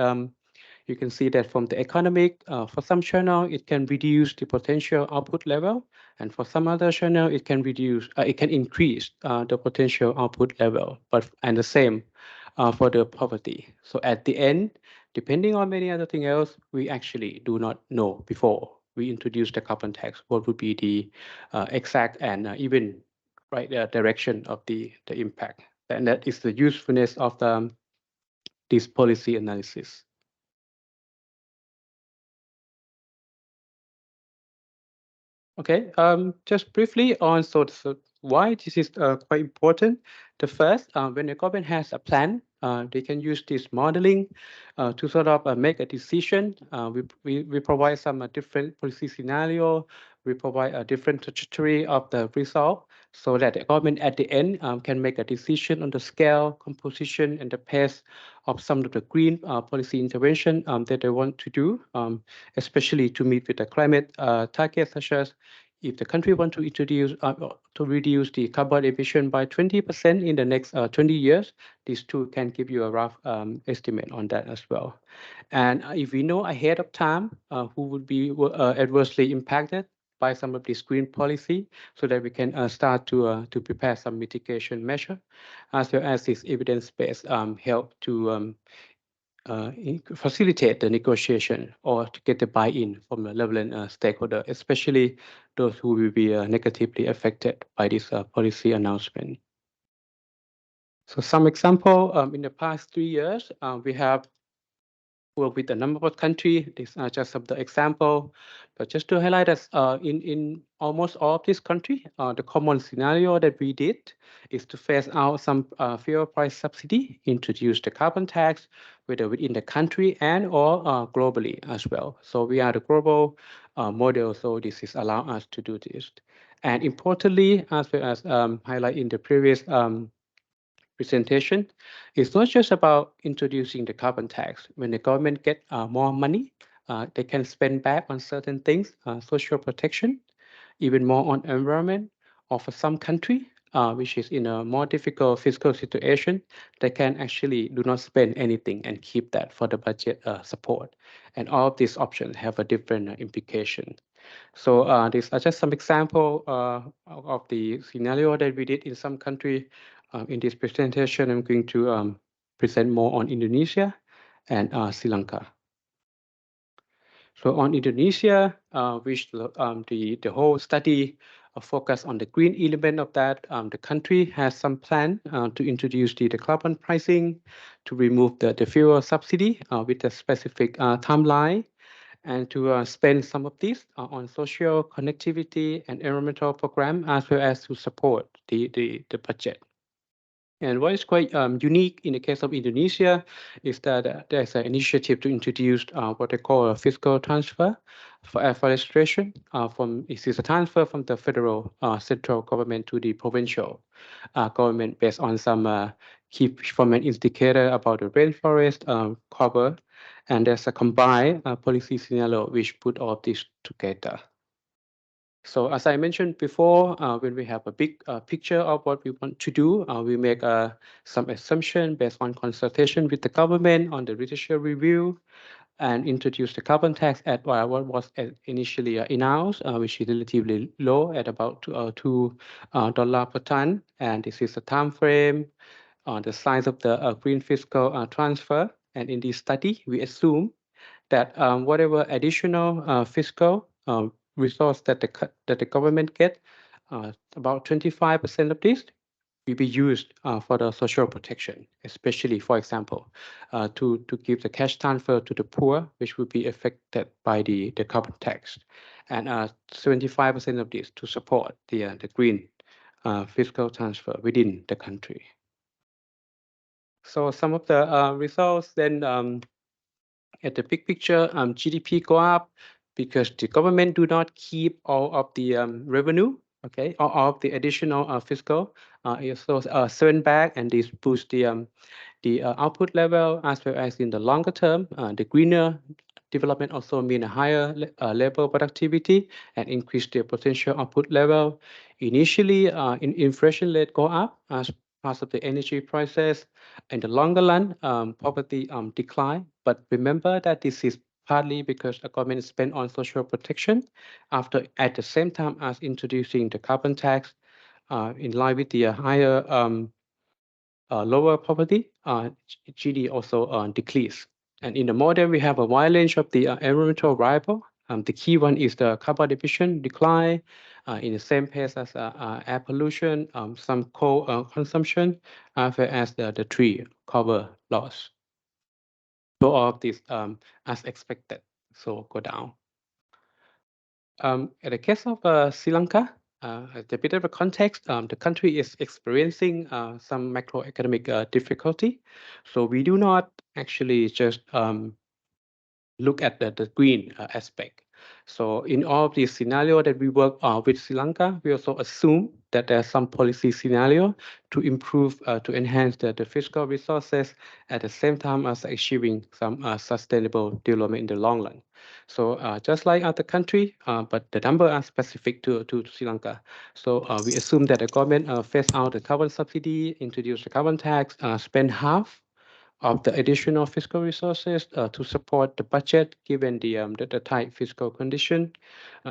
you can see that from the economic, for some channel, it can reduce the potential output level, and for some other channel, it can reduce, it can increase the potential output level, and the same for the poverty. So at the end, depending on many other things else, we actually do not know before we introduce the carbon tax what would be the exact and even right direction of the impact, and that is the usefulness of this policy analysis. Okay, just briefly on so why this is quite important. The first, when the government has a plan, they can use this modeling to sort of make a decision. We provide some different policy scenario. We provide a different trajectory of the result so that the government at the end can make a decision on the scale, composition, and the pace of some of the green policy intervention that they want to do, especially to meet with the climate targets such as if the country want to reduce the carbon emission by 20% in the next 20 years, these two can give you a rough estimate on that as well. And if we know ahead of time who would be adversely impacted by some of this green policy, so that we can start to prepare some mitigation measure, as well as this evidence-based help to facilitate the negotiation or to get the buy-in from the relevant stakeholder, especially those who will be negatively affected by this policy announcement. So some example, in the past 3 years, we have worked with a number of countries. These are just some of the example, but just to highlight that in almost all of these countries, the common scenario that we did is to phase out some fuel price subsidy, introduce the carbon tax, whether within the country and or globally as well. So we are the global model, so this is allow us to do this. And importantly, as well as highlight in the previous presentation, it's not just about introducing the carbon tax. When the government get more money, they can spend back on certain things, social protection, even more on environment, or for some country, which is in a more difficult fiscal situation, they can actually do not spend anything and keep that for the budget support. And all of these options have a different implication. So these are just some example of the scenario that we did in some country. In this presentation, I'm going to present more on Indonesia and Sri Lanka. So on Indonesia, which the whole study focus on the green element of that, the country has some plan to introduce the carbon pricing, to remove the fuel subsidy with a specific timeline, and to spend some of this on social connectivity and environmental program, as well as to support the budget. And what is quite unique in the case of Indonesia is that there's an initiative to introduce what they call a fiscal transfer for afforestation. It is a transfer from the federal central government to the provincial government based on some key performance indicator about the rainforest cover. And there's a combined policy scenario which put all of this together. So as I mentioned before, when we have a big picture of what we want to do, we make some assumption based on consultation with the government on the literature review, and introduce the carbon tax at what was initially announced, which is relatively low at about $2 per ton. And this is the time frame, the size of the green fiscal transfer. And in this study, we assume that whatever additional fiscal resource that the government get, about 25% of this will be used for the social protection, especially, for example, to give the cash transfer to the poor, which will be affected by the carbon tax, and 75% of this to support the green fiscal transfer within the country. So some of the results then. At the big picture, GDP go up because the government do not keep all of the revenue, okay, all of the additional fiscal. So send back, and this boost the output level, as well as in the longer term, the greener development also mean a higher level productivity and increase the potential output level. Initially, inflation rate go up as part of the energy prices. In the longer run, poverty decline. But remember that this is partly because the government spent on social protection at the same time as introducing the carbon tax in line with the higher lower poverty, GDP also decrease. And in the model, we have a wide range of the environmental variable. The key one is the carbon emission decline in the same pace as air pollution, some coal consumption, as well as the tree cover loss. So all of this as expected, so go down. In the case of Sri Lanka, a bit of a context, the country is experiencing some macroeconomic difficulty. So we do not actually just look at the green aspect. So in all of these scenarios that we work with Sri Lanka, we also assume that there's some policy scenario to improve, to enhance the fiscal resources at the same time as achieving some sustainable development in the long run. So just like other country, but the number are specific to Sri Lanka. So we assume that the government phase out the carbon subsidy, introduce the carbon tax, spend half of the additional fiscal resources to support the budget, given the tight fiscal condition,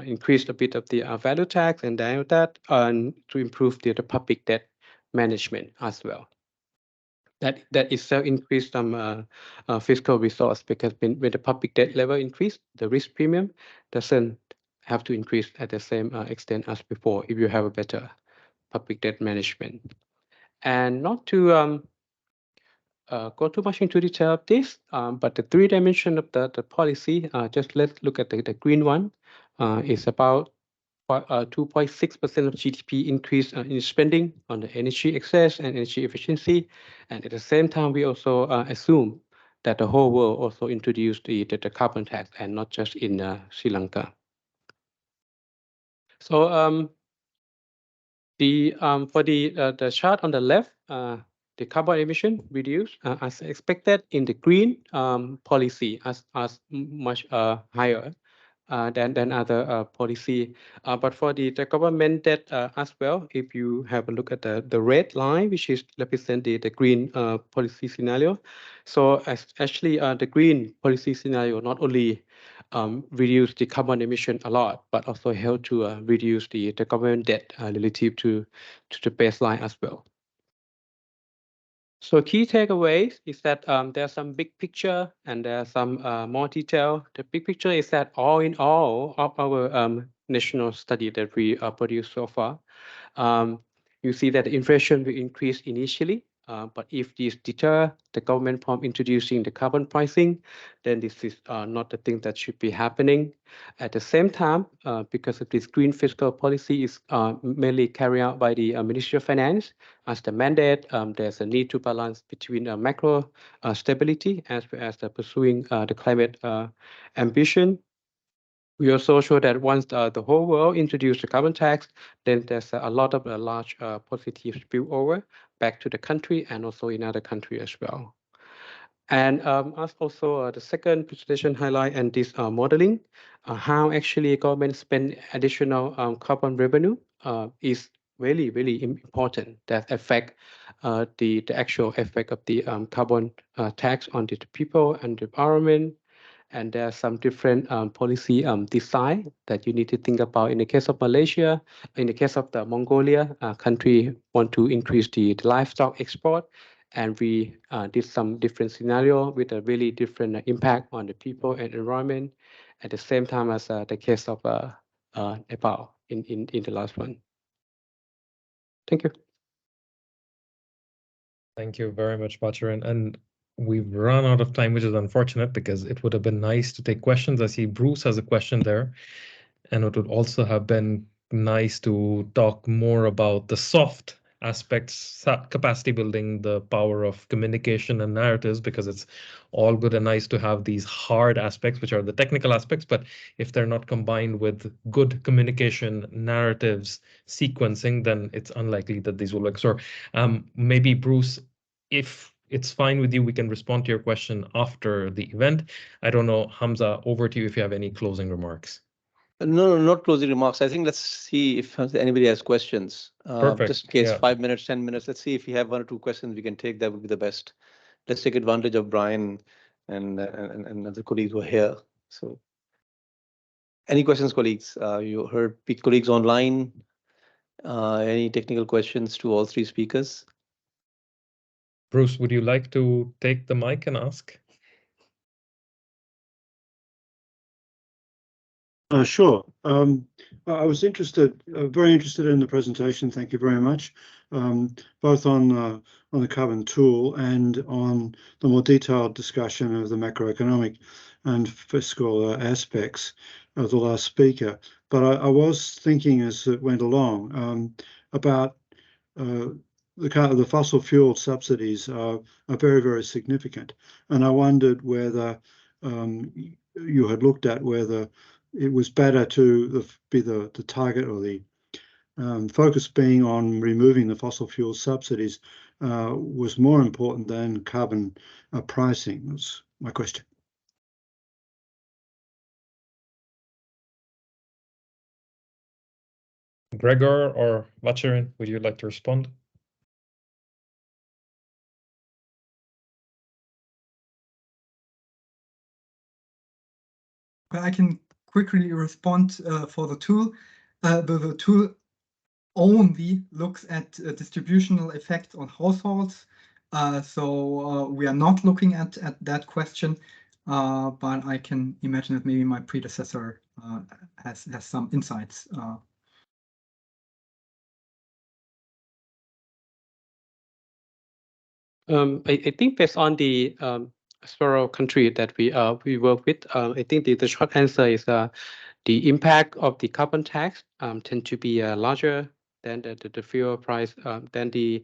increase a bit of the value tax, and then that to improve the public debt management as well. That itself increased some fiscal resource, because when the public debt level increase, the risk premium doesn't have to increase at the same extent as before if you have a better public debt management. And not to go too much into detail of this, but the 3 dimension of the policy, just let's look at the green one, is about 2.6% of GDP increase in spending on the energy access and energy efficiency. And at the same time, we also assume that the whole world also introduced the carbon tax, and not just in Sri Lanka. So for the chart on the left, the carbon emission reduced as expected in the green policy as much higher than other policy. But for the government debt as well, if you have a look at the red line, which is represent the green policy scenario. So actually the green policy scenario not only reduce the carbon emission a lot, but also help to reduce the government debt relative to the baseline as well. So key takeaways is that there's some big picture and there's some more detail. The big picture is that all in all of our national study that we produced so far, you see that the inflation will increase initially, but if this deter the government from introducing the carbon pricing, then this is not the thing that should be happening. At the same time, because of this green fiscal policy is mainly carried out by the Ministry of Finance as the mandate, there's a need to balance between macro stability as well as pursuing the climate ambition. We also show that once the whole world introduced the carbon tax, then there's a lot of large positive spillover back to the country and also in other countries as well. And as also the second presentation highlight and this modeling, how actually government spend additional carbon revenue is really, really important that affect the actual effect of the carbon tax on the people and the environment. And there are some different policy design that you need to think about. In the case of Malaysia, in the case of the Mongolia, country want to increase the livestock export, and we did some different scenario with a really different impact on the people and environment, at the same time as the case of Nepal in the last one. Thank you. Thank you very much, Bacharan. And we've run out of time, which is unfortunate because it would have been nice to take questions. I see Bruce has a question there. And it would also have been nice to talk more about the soft aspects, capacity building, the power of communication and narratives, because it's all good and nice to have these hard aspects, which are the technical aspects, but if they're not combined with good communication, narratives, sequencing, then it's unlikely that these will work. So maybe Bruce, if it's fine with you, we can respond to your question after the event. I don't know, Hamza, over to you if you have any closing remarks. No, not closing remarks. I think let's see if anybody has questions. Perfect. Just in case, Yeah. 5 minutes, 10 minutes. Let's see if we have 1 or 2 questions we can take. That would be the best. Let's take advantage of Brian and other colleagues who are here. So, any questions, colleagues? You heard colleagues online. Any technical questions to all 3 speakers? Bruce, would you like to take the mic and ask? Sure. I was very interested in the presentation. Thank you very much, both on the carbon tool and on the more detailed discussion of the macroeconomic and fiscal aspects of the last speaker. But I was thinking as it went along about the fossil fuel subsidies are very, very significant, and I wondered whether you had looked at whether it was better to be the target or the focus being on removing the fossil fuel subsidies was more important than carbon pricing. That's my question. Gregor or Vacherin, would you like to respond? I can quickly respond for the tool. The tool only looks at distributional effects on households. So we are not looking at that question, but I can imagine that maybe my predecessor has some insights. I think based on the several countries that we work with, I think the short answer is the impact of the carbon tax tend to be larger than the fuel price, than the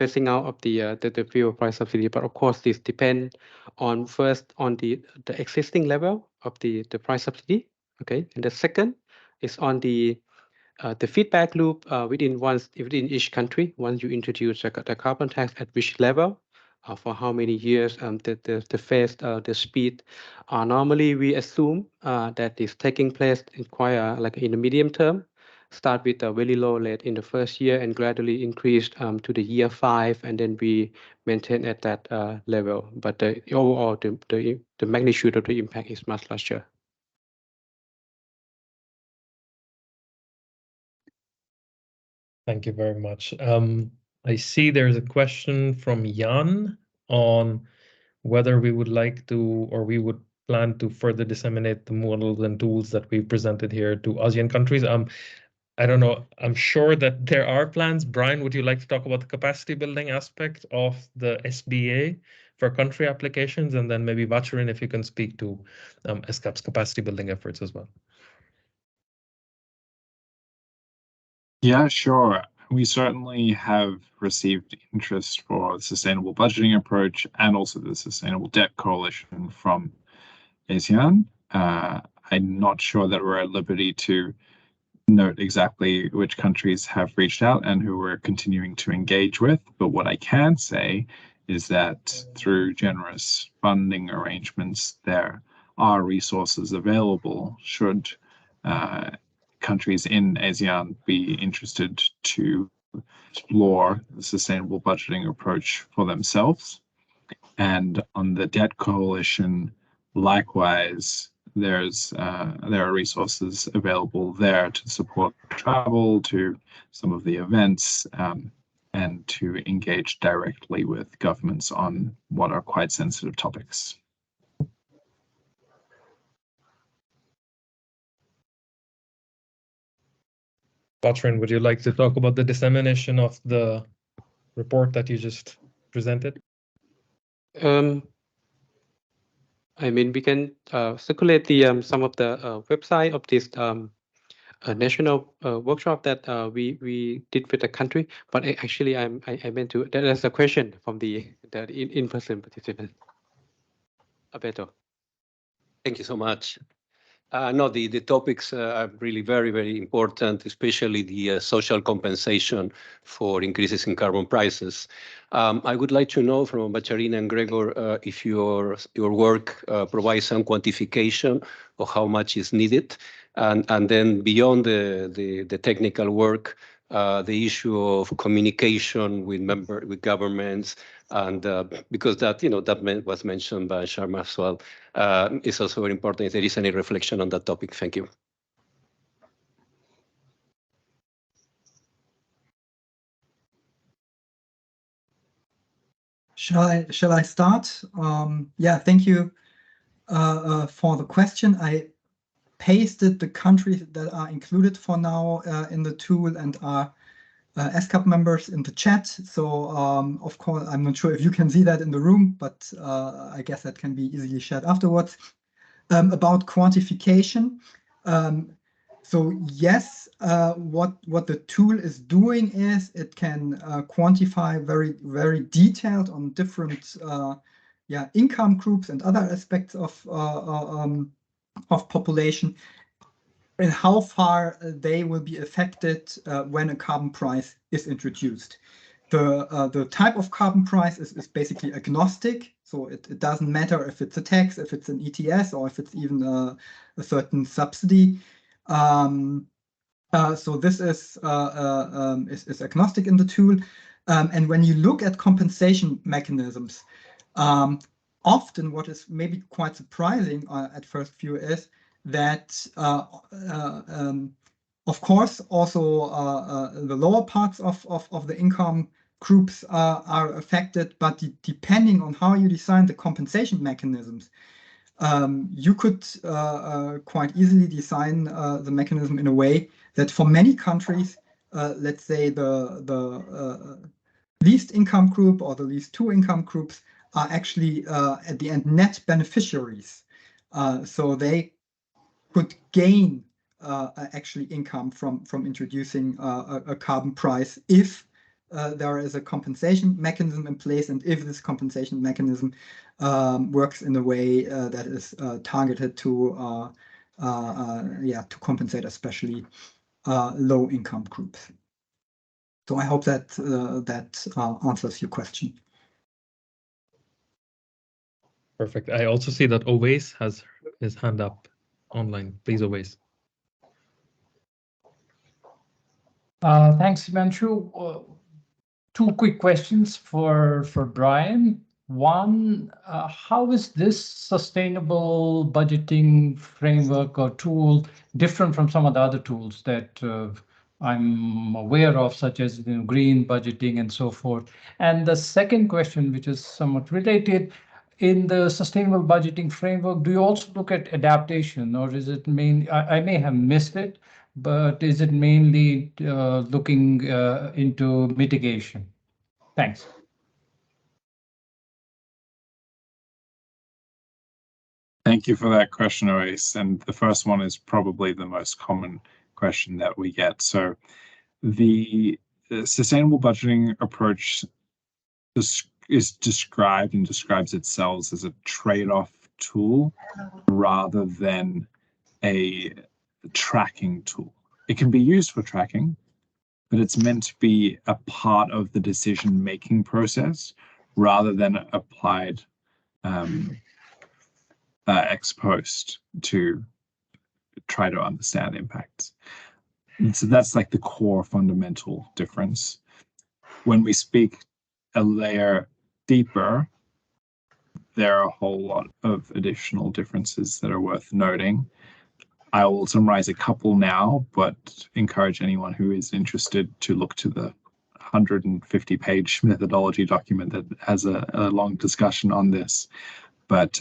phasing out of the fuel price subsidy. But of course, this depends on first on the existing level of the price subsidy. Okay, and the second is on the feedback loop within each country. Once you introduce the carbon tax, at which level, for how many years, the phase, the speed. Normally, we assume that is taking place in quite like in the medium term. Start with a very low rate in the first year and gradually increase to the year 5, and then we maintain at that level. But the overall, the magnitude of the impact is much larger. Thank you very much. I see there's a question from Jan on whether we would like to, or we would plan to further disseminate the models and tools that we've presented here to ASEAN countries. I don't know. I'm sure that there are plans. Brian, would you like to talk about the capacity building aspect of the SBA for country applications? And then maybe Vacherin, if you can speak to ESCAP's capacity building efforts as well. Yeah, sure. We certainly have received interest for the sustainable budgeting approach and also the Sustainable Debt Coalition from ASEAN. I'm not sure that we're at liberty to note exactly which countries have reached out and who we're continuing to engage with, but what I can say is that through generous funding arrangements, there are resources available should countries in ASEAN be interested to explore the sustainable budgeting approach for themselves. And on the debt coalition, likewise, there are resources available there to support travel to some of the events and to engage directly with governments on what are quite sensitive topics. Vacherin, would you like to talk about the dissemination of the report that you just presented? I mean, we can circulate the some of the website of this national workshop that we did with the country. But actually, I meant to. There's a question from the in-person participant. Alberto. Thank you so much. No, the topics are really very, very important, especially the social compensation for increases in carbon prices. I would like to know from Vacherin and Gregor if your work provides some quantification of how much is needed, and then beyond the technical work, the issue of communication with governments, and because that was mentioned by Sharma as well, is also very important if there is any reflection on that topic. Thank you. Shall I start? Yeah, thank you for the question. I pasted the countries that are included for now in the tool and are ESCAP members in the chat. So of course, I'm not sure if you can see that in the room, but I guess that can be easily shared afterwards. About quantification. So yes, what the tool is doing is it can quantify very detailed on different income groups and other aspects of population. and how far they will be affected when a carbon price is introduced. The type of carbon price is basically agnostic, so it doesn't matter if it's a tax, if it's an ETS, or if it's even a certain subsidy. So this is agnostic in the tool. And when you look at compensation mechanisms, often what is maybe quite surprising at first view is that, of course, also the lower parts of the income groups are affected, but depending on how you design the compensation mechanisms, you could quite easily design the mechanism in a way that for many countries, let's say the least income group or the least two income groups are actually at the end net beneficiaries. So they could gain actually income from introducing a carbon price if there is a compensation mechanism in place, and if this compensation mechanism works in a way that is targeted to to compensate especially low income groups. So I hope that that answers your question. Perfect. I also see that Owais has his hand up online. Please, Owais. Thanks, Himanshu. Two quick questions for Brian. One, how is this sustainable budgeting framework or tool different from some of the other tools that I'm aware of, such as green budgeting and so forth? And the second question, which is somewhat related, in the sustainable budgeting framework, do you also look at adaptation, or is it mainly, I may have missed it, but is it mainly looking into mitigation? Thanks. Thank you for that question, Oais. And the first one is probably the most common question that we get. So the sustainable budgeting approach is described and describes itself as a trade-off tool rather than a tracking tool. It can be used for tracking, but it's meant to be a part of the decision-making process rather than applied ex post to try to understand impacts. And so that's like the core fundamental difference. When we speak a layer deeper, there are a whole lot of additional differences that are worth noting. I will summarize a couple now, but encourage anyone who is interested to look to the 150-page methodology document that has a long discussion on this. But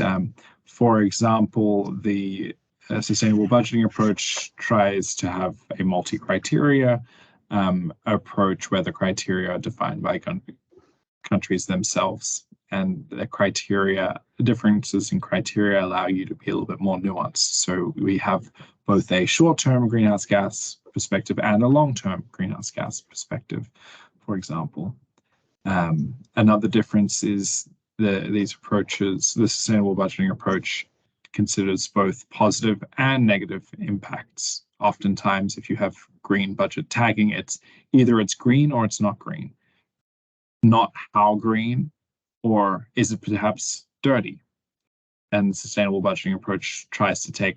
for example, the sustainable budgeting approach tries to have a multi-criteria approach where the criteria are defined by countries themselves, and the differences in criteria allow you to be a little bit more nuanced. So we have both a short-term greenhouse gas perspective and a long-term greenhouse gas perspective, for example. Another difference is these approaches, the sustainable budgeting approach considers both positive and negative impacts. Oftentimes, if you have green budget tagging, it's either it's green or it's not green. Not how green, or is it perhaps dirty? And the sustainable budgeting approach tries to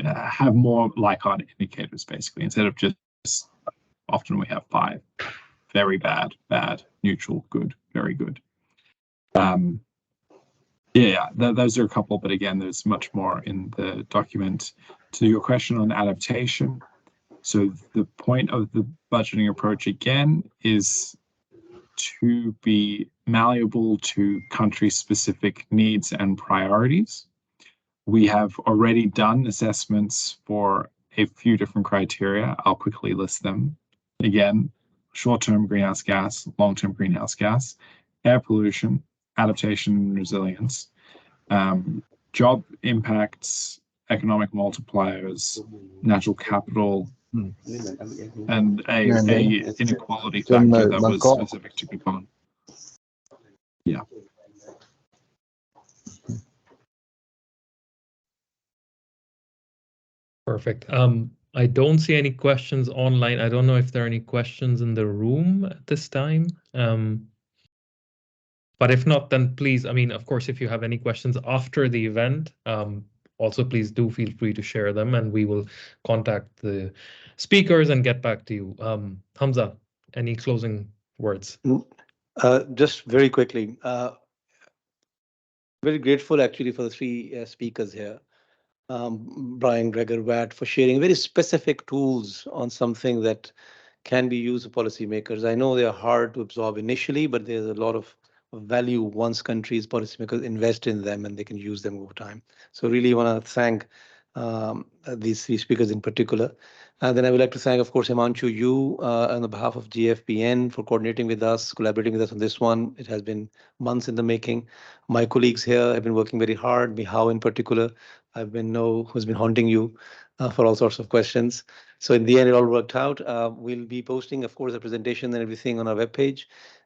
have more Likert indicators, basically, instead of just, often we have 5, very bad, bad, neutral, good, very good. Those are a couple, but again, there's much more in the document. To your question on adaptation, so the point of the budgeting approach, again, is to be malleable to country-specific needs and priorities. We have already done assessments for a few different criteria. I'll quickly list them. Again, short-term greenhouse gas, long-term greenhouse gas, air pollution, adaptation and resilience, job impacts, economic multipliers, natural capital, and a inequality factor that was specific to Gabon. Yeah. Perfect. I don't see any questions online. I don't know if there are any questions in the room at this time. But if not, then please, I mean, of course, if you have any questions after the event, also please do feel free to share them and we will contact the speakers and get back to you. Hamza, any closing words? Just very quickly, very grateful actually for the three speakers here. Brian, Gregor, Wat, for sharing very specific tools on something that can be used for policymakers. I know they are hard to absorb initially, but there's a lot of value once countries, policymakers invest in them and they can use them over time. So really want to thank these three speakers in particular. And then I would like to thank, of course, Himanshu, you on the behalf of GFPN for coordinating with us, collaborating with us on this one. It has been months in the making. My colleagues here have been working very hard, Mihao in particular. I've been who's been haunting you for all sorts of questions. So in the end, it all worked out. We'll be posting, of course, the presentation and everything on our webpage.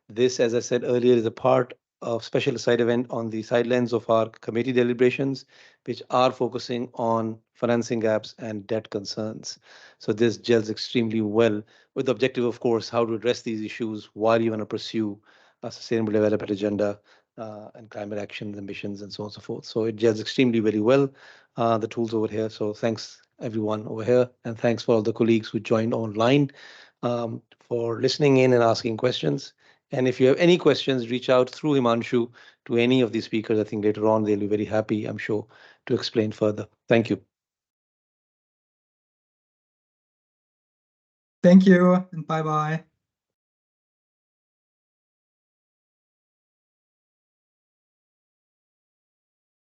This, as I said earlier, is a part of special side event on the sidelines of our committee deliberations, which are focusing on financing gaps and debt concerns. So this gels extremely well with the objective, of course, how to address these issues while you want to pursue a sustainable development agenda and climate action ambitions and so on and so forth. So it gels extremely very well, the tools over here. So thanks everyone over here. And thanks for all the colleagues who joined online for listening in and asking questions. And if you have any questions, reach out through Himanshu to any of these speakers. I think later on they'll be very happy, I'm sure, to explain further. Thank you. Thank you and bye-bye.